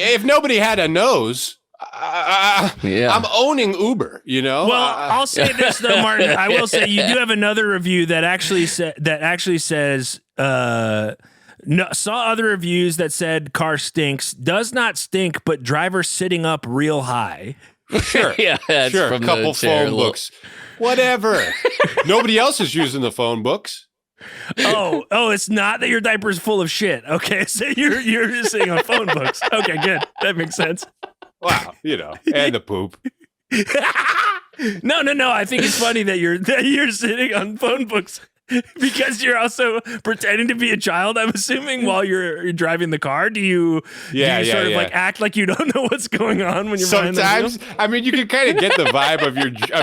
If nobody had a nose, I'm owning Uber. You know. Well, I'll say this though, Martin. I will say you do have another review that actually says. No, saw other reviews that said car stinks. Does not stink, but driver sitting up real high. Sure. Yeah. That's sure. From a couple phone books. Whatever. Nobody else is using the phone books. Oh, it's not that your diaper's full of shit. Okay, so you're just sitting on phone books. Okay, good. That makes sense. Wow, and the poop. No. I think it's funny that you're sitting on phone books because you're also pretending to be a child. I'm assuming while you're driving the car. Do you sort of like act like you don't know what's going on when you're sometimes? I mean, you can kind of get the vibe of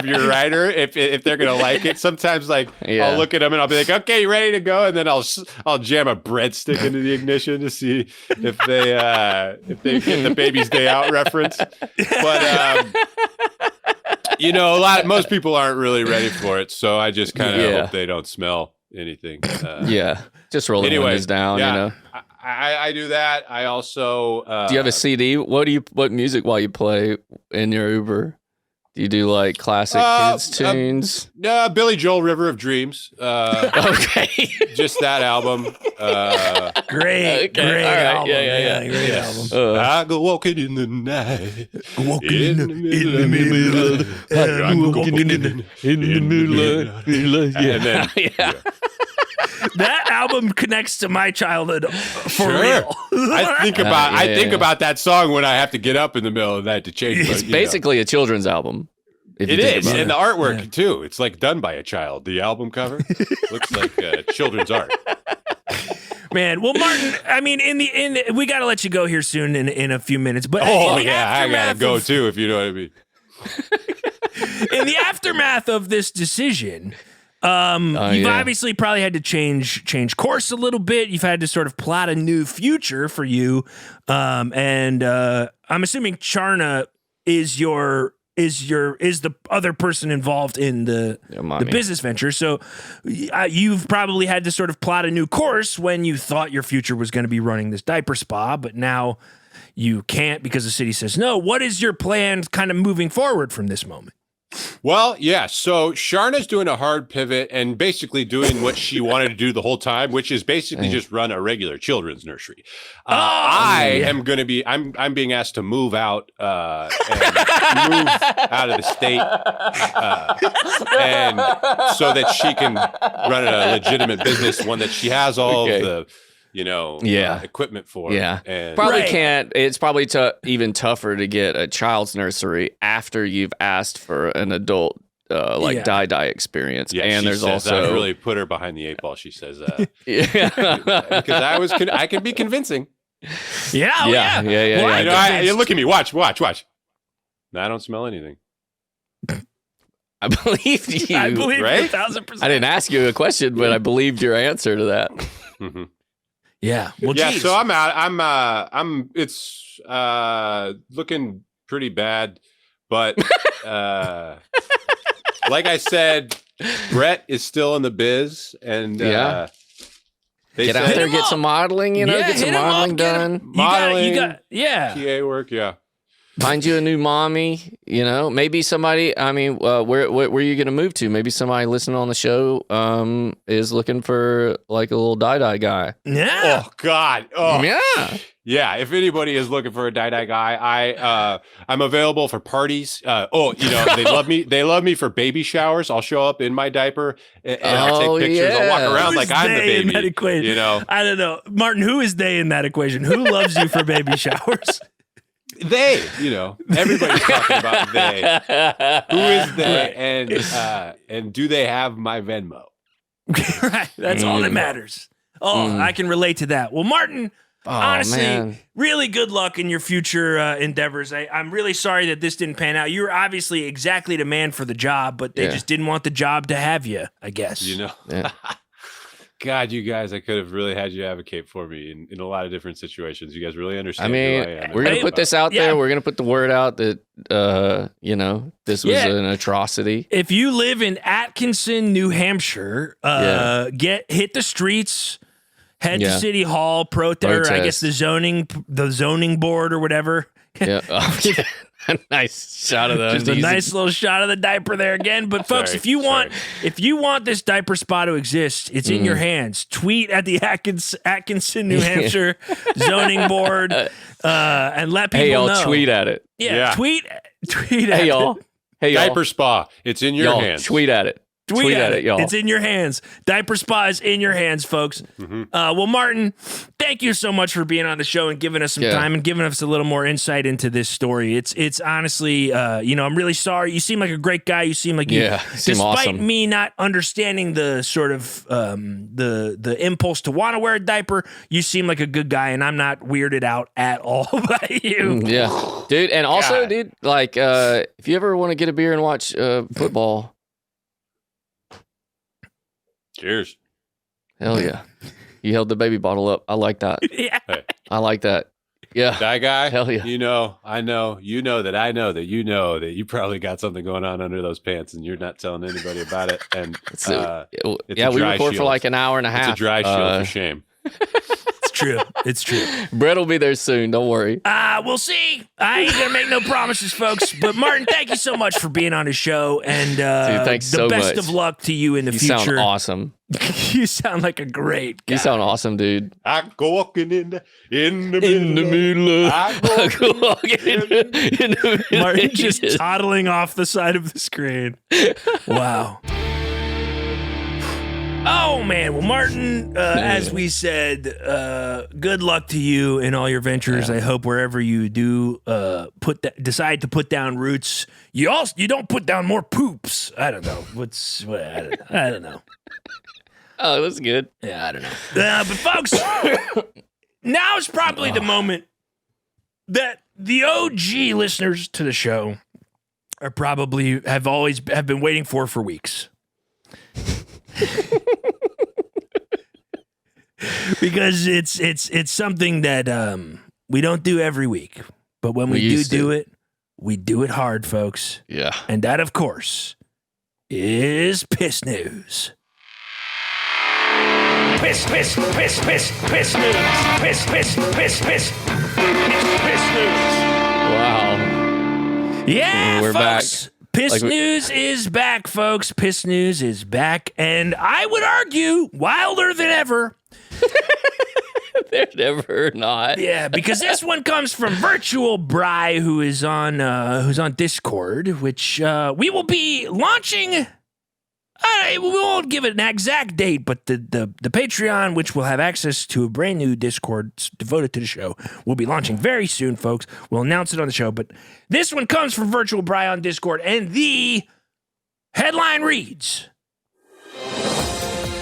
your rider if they're gonna like it. Sometimes, I'll look at them and I'll be like, "Okay, you ready to go?" And then I'll jam a breadstick into the ignition to see if they get the Baby's Day Out reference. But most people aren't really ready for it, so I just kind of hope they don't smell anything. Just roll the windows down. I do that. I also do you have a CD? What music while you play in your Uber? Do you do like classic kids tunes? Billy Joel, River of Dreams. Okay, just that album. Great album. Yeah, great album. I go walking in the night, walking in the middle of That album connects to my childhood for real. I think about that song when I have to get up in the middle of the night to change. It's basically a children's album. It is, and the artwork too. It's like done by a child. The album cover looks like children's art. Man, well, Martin, I mean, we got to let you go here soon in a few minutes. But I gotta go too, if you know what I mean. In the aftermath of this decision, you've obviously probably had to change course a little bit. You've had to sort of plot a new future for you, and I'm assuming Charna is the other person involved in the business venture. So you've probably had to sort of plot a new course when you thought your future was going to be running this diaper spa, but now you can't because the city says no. What is your plan kind of moving forward from this moment? Well, yeah. So Sharna's doing a hard pivot and basically doing what she wanted to do the whole time, which is basically just run a regular children's nursery. I'm being asked to move out and move out of the state, and so that she can run a legitimate business, one that she has all of the equipment for. Yeah. And probably can't. It's probably even tougher to get a child's nursery after you've asked for an adult die experience. Yeah, and she there's says also that really put her behind the 8 ball. She says because I can be convincing. Yeah. Well, look at me. Watch. No, I don't smell anything. I believed you. I believe right? 1,000%. I didn't ask you a question, but I believed your answer to that. Mm-hmm. Yeah. Well, geez. So I'm out. It's looking pretty bad, But like I said, Brett is still in the biz, and Yeah. they Get out said there, get some modeling, Yeah, get some hit 'em up, modeling get 'em- done. modeling, yeah. PA work. Yeah. Find you a new mommy, maybe somebody, where are you going to move to? Maybe somebody listening on the show is looking for like a little die guy. Yeah. Oh God. Oh Yeah. yeah. If anybody is looking for a die guy, I'm available for parties. They love me. They love me for baby showers. I'll show up in my diaper and I'll take pictures. I'll walk around Who's like I'm the they in that baby. equation? You know, I don't know. Martin, who is they in that equation? Who loves you for baby showers? they. Everybody's talking about they. Who is they? And do they have my Venmo? Right. That's all that matters. Oh, I can relate to that. Well, Martin, honestly, man. really good luck in your future endeavors. I'm really sorry that this didn't pan out. You were obviously exactly the man for the job, but they just didn't want the job to have you, I guess. Yeah. God, you guys, I could have really had you advocate for me in a lot of different situations. You guys really understand who I am. We're going to put this out there. Yeah. We're going to put the word out that, this was an atrocity. If you live in Atkinson, New Hampshire, hit the streets, head to City Hall, protest. I guess the zoning board or whatever. Yeah. Nice shot of those. Just a nice little shot of the diaper there again. But folks, if you want this diaper spa to exist, it's in your hands. Tweet at the Atkinson, New Hampshire zoning board, and let people hey, y'all, know. tweet at it. Yeah. Tweet at Hey, y'all. it. Hey, y'all. Diaper spa. It's in your hands. Tweet at it. Tweet at it, y'all. It's in your hands. Diaper spa is in your hands, folks. Well, Martin, thank you so much for being on the show and giving us some time and giving us a little more insight into this story. It's honestly, I'm really sorry. You seem like a great guy. You seem like seem despite awesome. me not understanding the sort of the impulse to want to wear a diaper, you seem like a good guy, and I'm not weirded out at all by you. Yeah, dude. And also, dude, like, if you ever want to get a beer and watch football. Cheers. Hell yeah. You held the baby bottle up. I like that. Yeah. Hey. I like that. Yeah. That guy, Hell yeah. I know that you probably got something going on under those pants and you're not telling anybody about it. And it's we a record dry for like an hour and a half. It's a dry shield for shame. It's true. Brett will be there soon. Don't worry. We'll see. I ain't gonna make no promises, folks. But Martin, thank you so much for being on the show, and Dude, thanks the so best much. of luck to you in the You future. sound awesome. You sound like a great guy. You sound awesome, dude. I go walking in the middle of. I go walking Martin just toddling off the side of the screen. Wow. Oh, man. Well, Martin, as we said, good luck to you in all your ventures. I hope wherever you do decide to put down roots, you don't put down more poops. I don't know. I don't know. Oh, that's good. Yeah, I don't know. But folks, now is probably the moment that the OG listeners to the show have been waiting for weeks. Because it's something that we don't do every week, but when we do it, we do it hard, folks. Yeah. And that, of course, is piss news. Piss news. Piss news. Wow. Yeah, We're folks. back. Piss news is back, folks. Piss news is back. And I would argue wilder than ever. They're never not. Yeah, because this one comes from Virtual Bry, who's on Discord, which we will be launching. We won't give it an exact date, but the Patreon, which will have access to a brand new Discord devoted to the show, will be launching very soon, folks. We'll announce it on the show, but this one comes from Virtual Bry on Discord, and the headline reads: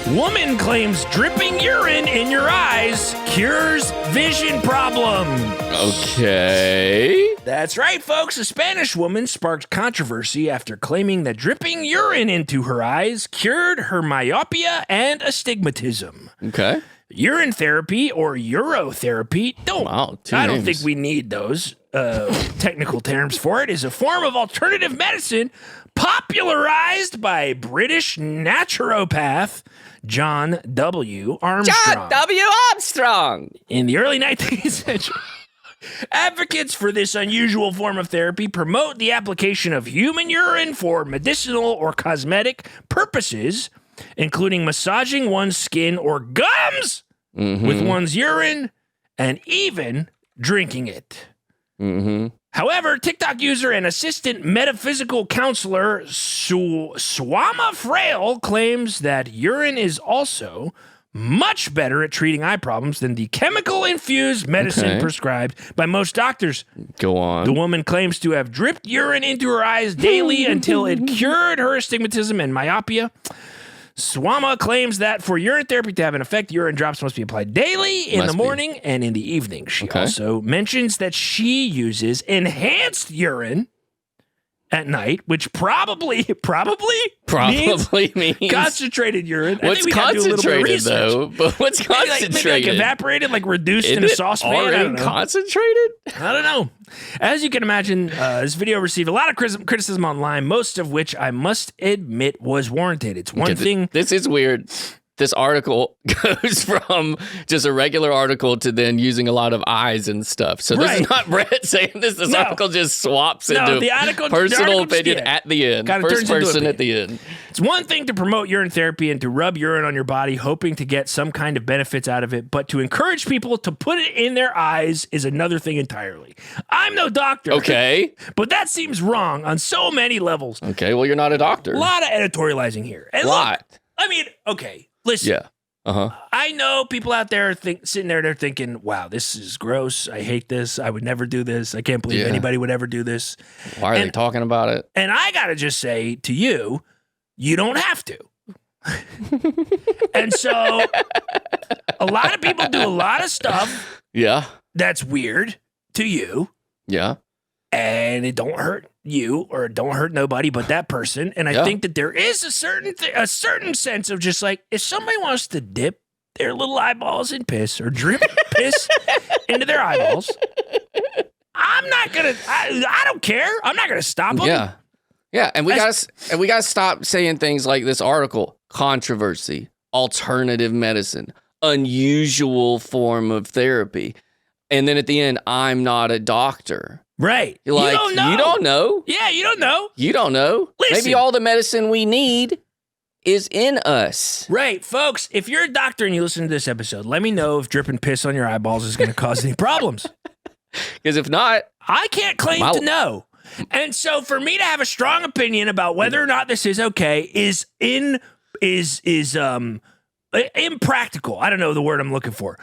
Woman claims dripping urine in your eyes cures vision problem. Okay. That's right, folks. A Spanish woman sparked controversy after claiming that dripping urine into her eyes cured her myopia and astigmatism. Okay. urine therapy or urotherapy. Wow, I don't names. think we need those technical terms for it. Is a form of alternative medicine popularized by British naturopath John W. Armstrong. John W. Armstrong. In the early 19th century, advocates for this unusual form of therapy promote the application of human urine for medicinal or cosmetic purposes, including massaging one's skin or gums with one's urine and even drinking it. However, TikTok user and assistant metaphysical counselor Swama Frail claims that urine is also much better at treating eye problems than the chemical-infused medicine prescribed by most doctors. Go on. The woman claims to have dripped urine into her eyes daily until it cured her astigmatism and myopia. Swama claims that for urine therapy to have an effect, urine drops must be applied daily in the morning and in the evening. She also mentions that she uses enhanced urine at night, which probably means concentrated urine. What's concentrated, though? But what's concentrated? Maybe like evaporated, like reduced in a saucepan. Already concentrated? I don't know. As you can imagine, this video received a lot of criticism online, most of which I must admit was warranted. It's one thing. This is weird. This article goes from just a regular article to then using a lot of eyes and stuff. So this is not Brett saying this. This article just swaps into personal opinion at the end. First person at the end. It's one thing to promote urine therapy and to rub urine on your body, hoping to get some kind of benefits out of it. But to encourage people to put it in their eyes is another thing entirely. I'm no doctor. Okay. But that seems wrong on so many levels. Okay, well, you're not a doctor. A lot of editorializing here. And look, I mean, okay. Listen, I know people out there sitting there, they're thinking, wow, this is gross. I hate this. I would never do this. I can't believe anybody would ever do this. Why are they talking about it? And I got to just say to you, you don't have to. And so a lot of people do a lot of stuff that's weird to you. Yeah. And it don't hurt you or it don't hurt nobody but that person. And I think that there is a certain sense of just like, if somebody wants to dip their little eyeballs in piss or drip piss into their eyeballs, I'm not gonna. I don't care. I'm not gonna stop them. Yeah, yeah. And we gotta stop saying things like this article: controversy, alternative medicine, unusual form of therapy, and then at the end, I'm not a doctor. Right. You're like, you don't know. Yeah, you don't know. You don't know. Listen. Maybe all the medicine we need is in us. Right. Folks, if you're a doctor and you listen to this episode, let me know if dripping piss on your eyeballs is going to cause any problems. Because if not, I can't claim to know. And so for me to have a strong opinion about whether or not this is okay is impractical. I don't know the word I'm looking for.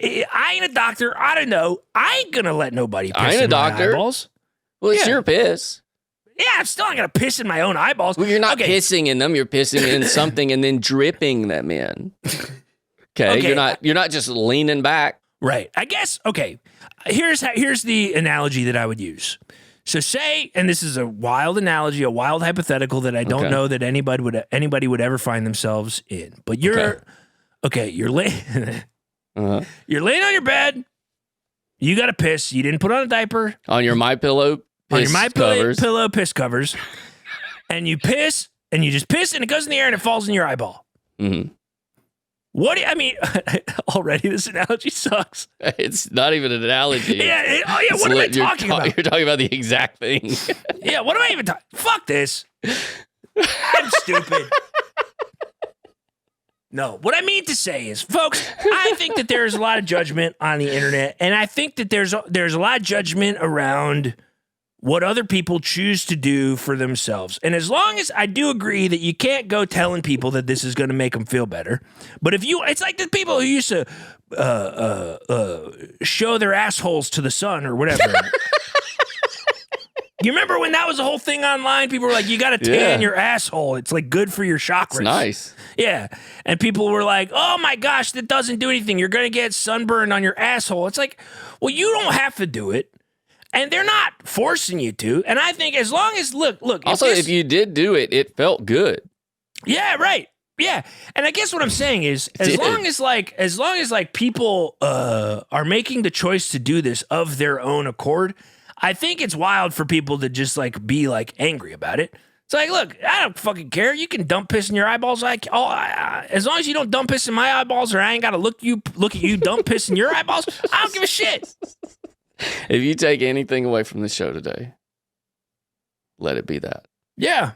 I ain't a doctor. I don't know. I ain't gonna let nobody piss in my eyeballs. Well, it's your piss. Yeah, I'm still not gonna piss in my own eyeballs. Well, you're not pissing in them. You're pissing in something and then dripping them in. Okay. You're not just leaning back. Right. I guess. Okay. Here's the analogy that I would use. So say, and this is a wild analogy, a wild hypothetical that I don't know that anybody would ever find themselves in. But you're laying. You're laying on your bed. You got to piss. You didn't put on a diaper. On your MyPillow pillow piss covers. And you piss, and you just piss, and it goes in the air, and it falls in your eyeball. Mm-hmm. What do you, I mean, already this analogy sucks. It's not even an analogy. What am I talking about? You're talking about the exact thing. Yeah, what am I even talking? Fuck this. I'm stupid. No, what I mean to say is, folks, I think that there's a lot of judgment on the internet, and I think that there's a lot of judgment around what other people choose to do for themselves. And as long as I do agree that you can't go telling people that this is going to make them feel better, but it's like the people who used to show their assholes to the sun or whatever. You remember when that was a whole thing online? People were like, you got to tan your asshole. It's like good for your chakras. It's nice. Yeah. And people were like, oh my gosh, that doesn't do anything. You're going to get sunburned on your asshole. It's like, well, you don't have to do it. And they're not forcing you to. And I think as long as, look. Also, if you did do it, it felt good. Yeah, right. Yeah, and I guess what I'm saying is, as long as people are making the choice to do this of their own accord, I think it's wild for people to just like be like angry about it. It's like, look, I don't fucking care. You can dump piss in your eyeballs. As long as you don't dump piss in my eyeballs, or I ain't got to look at you dump piss in your eyeballs. I don't give a shit. If you take anything away from the show today, let it be that. Yeah.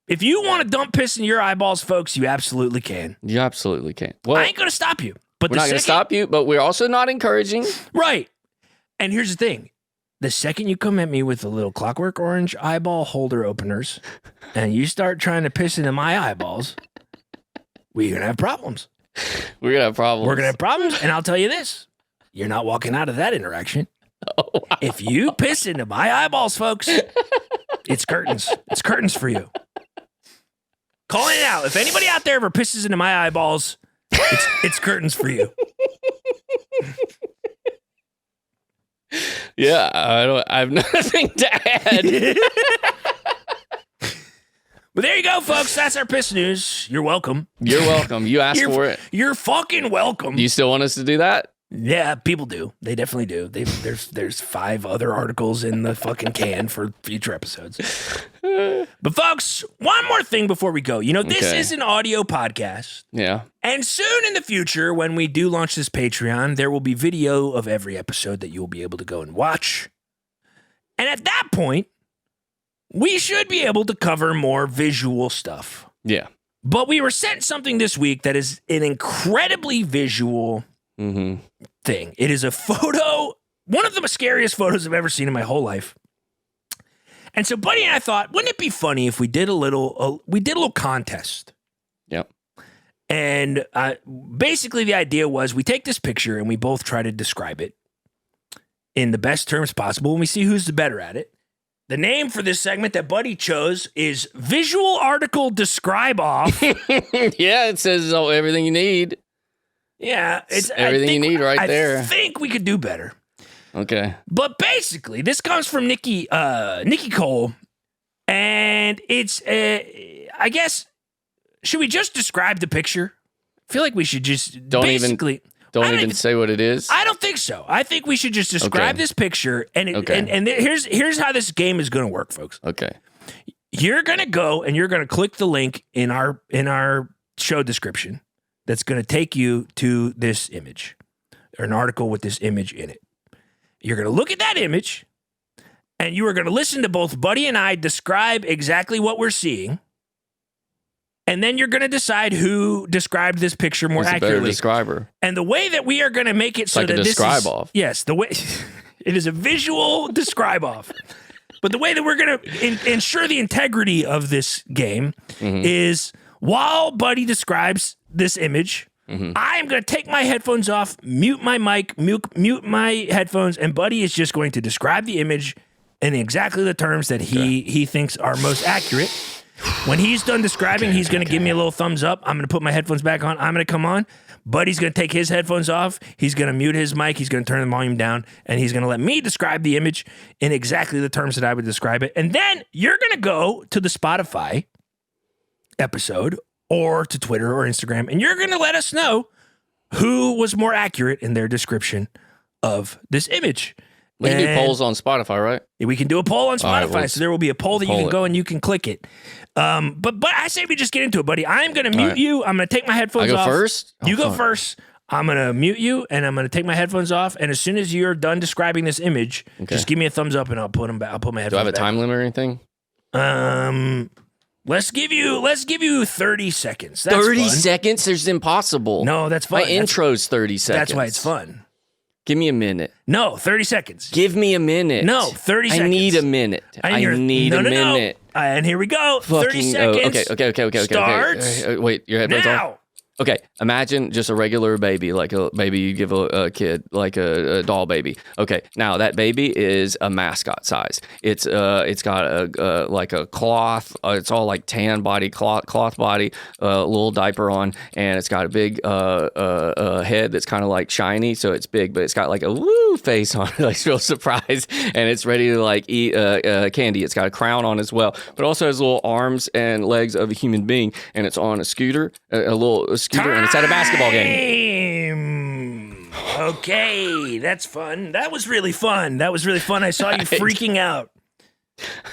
If you want to dump piss in your eyeballs, folks, you absolutely can. You absolutely can. Well, I ain't going to stop you. But we're not going to stop you, but we're also not encouraging. Right. And here's the thing. The second you come at me with the little Clockwork Orange eyeball holder openers and you start trying to piss into my eyeballs, we're going to have problems. We're going to have problems. We're going to have problems. And I'll tell you this. You're not walking out of that interaction. Oh, wow. If you piss into my eyeballs, folks, it's curtains. It's curtains for you. Calling it out. If anybody out there ever pisses into my eyeballs, it's curtains for you. Yeah, I have nothing to add. But there you go, folks. That's our piss news. You're welcome. You're welcome. You asked for it. You're fucking welcome. Do you still want us to do that? Yeah, people do. They definitely do. There's 5 other articles in the fucking can for future episodes. But folks, one more thing before we go. You know, this is an audio podcast. Yeah. And soon in the future, when we do launch this Patreon, there will be video of every episode that you'll be able to go and watch. And at that point, we should be able to cover more visual stuff. Yeah. But we were sent something this week that is an incredibly visual thing. It is a photo, one of the scariest photos I've ever seen in my whole life. And so Buddy and I thought, wouldn't it be funny if we did a little contest? Yep. And basically the idea was we take this picture and we both try to describe it in the best terms possible, and we see who's the better at it. The name for this segment that Buddy chose is Visual Article Describe Off. Yeah, it says everything you need. Yeah, it's everything you need right there. I think we could do better. Okay. But basically, this comes from Nikki Cole, and it's, I guess, should we just describe the picture? I feel like we should just Don't even say what it is. I don't think so. I think we should just describe this picture, and here's how this game is going to work, folks. Okay. You're going to go and you're going to click the link in our show description that's going to take you to this image, or an article with this image in it. You're going to look at that image, and you are going to listen to both Buddy and I describe exactly what we're seeing, and then you're going to decide who described this picture more accurately. Better describer. And the way that we are going to make it so like that a this describe off. Yes, the way it is a visual describe off. But the way that we're going to ensure the integrity of this game is while Buddy describes this image, I am going to take my headphones off, mute my mic, mute my headphones, and Buddy is just going to describe the image in exactly the terms that he thinks are most accurate. When he's done describing, he's going to give me a little thumbs up. I'm going to put my headphones back on. I'm going to come on. Buddy's going to take his headphones off. He's going to mute his mic. He's going to turn the volume down, and he's going to let me describe the image in exactly the terms that I would describe it. And then you're going to go to the Spotify episode or to Twitter or Instagram, and you're going to let us know who was more accurate in their description of this image. We can do polls on Spotify, right? We can do a poll on Spotify, right, so there will be a poll that you can go and you can click it. But I say we just get into it, Buddy. I'm going to mute you. I'm going to take my headphones off. I go first? You go first. I'm going to mute you, and I'm going to take my headphones off. And as soon as you're done describing this image, just give me a thumbs up, and I'll put them back. I'll put my headphones back. Do I have a time limit or anything? Let's give you 30 seconds. That's 30 fun. seconds? There's impossible. No, that's fun. My intro's 30 seconds. That's why it's fun. Give me a minute. No, 30 seconds. Give me a minute. No, 30 seconds. I need a minute. I need a minute. And here we go. 30 seconds. Okay. Start Wait, your headphones now. off? Okay, imagine just a regular baby, like a baby you give a kid, like a doll baby. Okay, now that baby is a mascot size. It's got a like a cloth. It's all like tan body, cloth body, a little diaper on, and it's got a big head that's kind of like shiny, so it's big, but it's got like a woo face on it, like real surprised, and it's ready to like eat candy. It's got a crown on as well, but also has little arms and legs of a human being, and it's on a scooter, a scooter, and it's at a basketball game. Okay, that's fun. That was really fun. I saw you freaking out.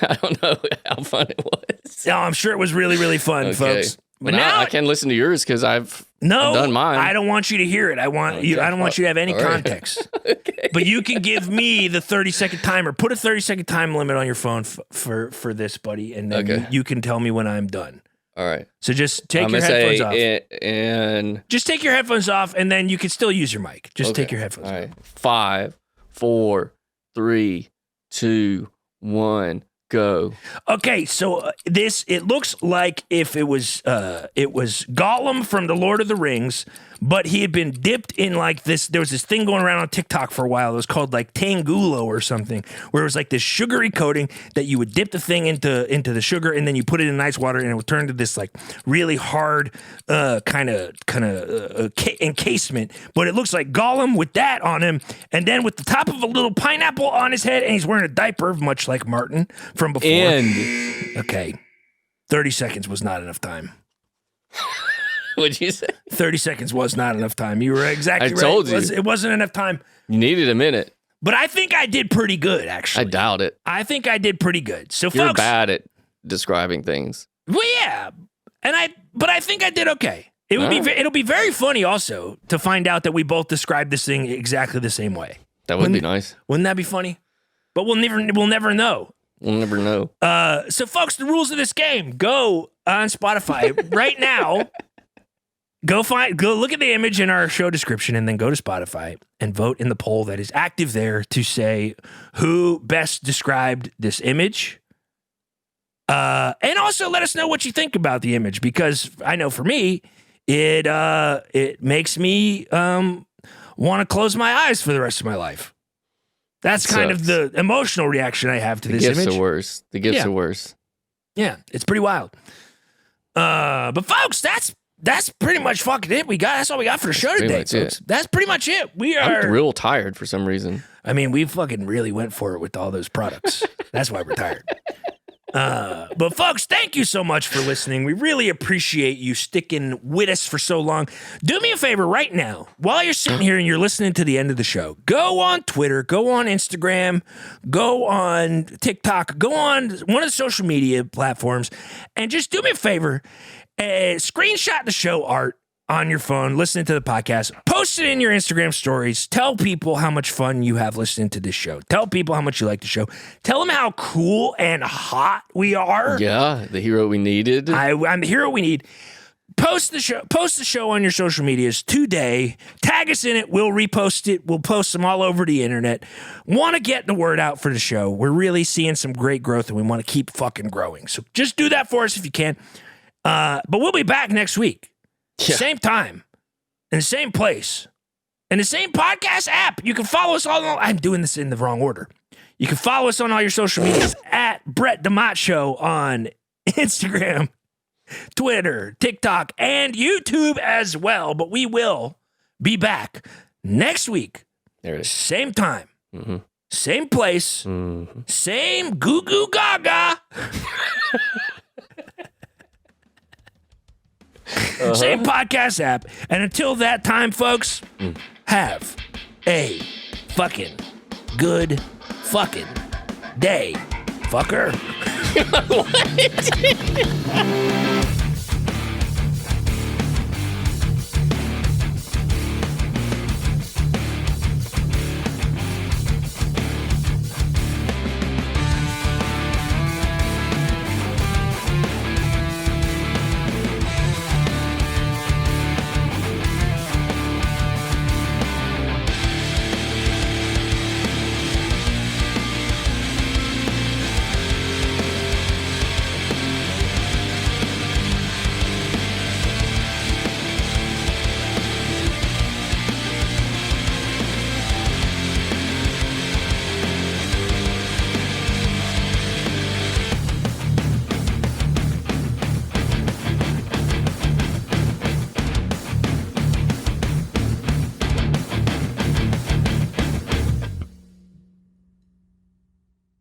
I don't know how fun it was. No, I'm sure it was really, really fun, folks. But now I can listen to yours because I've done mine. I don't want you to hear it. I don't want you to have any context. Okay. But you can give me the 30-second timer. Put a 30-second time limit on your phone for this, buddy, and then you can tell me when I'm done. All right. So just take your headphones off. And just take your headphones off, and then you can still use your mic. Just take your headphones off. All right. 5, 4, 3, 2, 1, go. Okay, so it looks like if it was Gollum from the Lord of the Rings, but he had been dipped in like this. There was this thing going around on TikTok for a while. It was called like Tangulo or something, where it was like this sugary coating that you would dip the thing into the sugar, and then you put it in ice water, and it would turn to this like really hard kind of encasement. But it looks like Gollum with that on him, and then with the top of a little pineapple on his head, and he's wearing a diaper, much like Martin from before. Okay, 30 seconds was not enough time. What'd you say? 30 seconds was not enough time. You were exactly right. I told you. It wasn't enough time. You needed a minute. But I think I did pretty good, actually. I doubt it. I think I did pretty good. So, You're folks, bad at describing things. Well, yeah. But I think I did okay. It'll be very funny also to find out that we both described this thing exactly the same way. That would be nice. Wouldn't that be funny? But we'll never know. We'll never know. So, folks, the rules of this game. Go on Spotify right now. Go look at the image in our show description, and then go to Spotify and vote in the poll that is active there to say who best described this image. And also let us know what you think about the image, because I know for me, it makes me want to close my eyes for the rest of my life. That's kind of the emotional reaction I have to this image. The gifts are worse. The gifts are worse. Yeah, it's pretty wild. But folks, that's pretty much fucking it. That's all we got for the show today, folks. That's pretty much it. I'm real tired for some reason. I mean, we fucking really went for it with all those products. That's why we're tired. But folks, thank you so much for listening. We really appreciate you sticking with us for so long. Do me a favor right now, while you're sitting here and you're listening to the end of the show, go on Twitter, go on Instagram, go on TikTok, go on one of the social media platforms, and just do me a favor. Screenshot the show art on your phone, listening to the podcast, post it in your Instagram stories, tell people how much fun you have listening to this show. Tell people how much you like the show. Tell them how cool and hot we are. Yeah, the hero we needed. I'm the hero we need. Post the show on your social medias today. Tag us in it. We'll repost it. We'll post them all over the internet. Want to get the word out for the show. We're really seeing some great growth, and we want to keep fucking growing. So just do that for us if you can. But we'll be back next week. Yeah. Same time, in the same place, in the same podcast app. You can follow us all. I'm doing this in the wrong order. You can follow us on all your social medias at Brett DeMott Show on Instagram, Twitter, TikTok, and YouTube as well. But we will be back next week. There it is. Same time, same place, same goo goo gaga. Same podcast app. And until that time, folks, have a fucking good fucking day, fucker. What?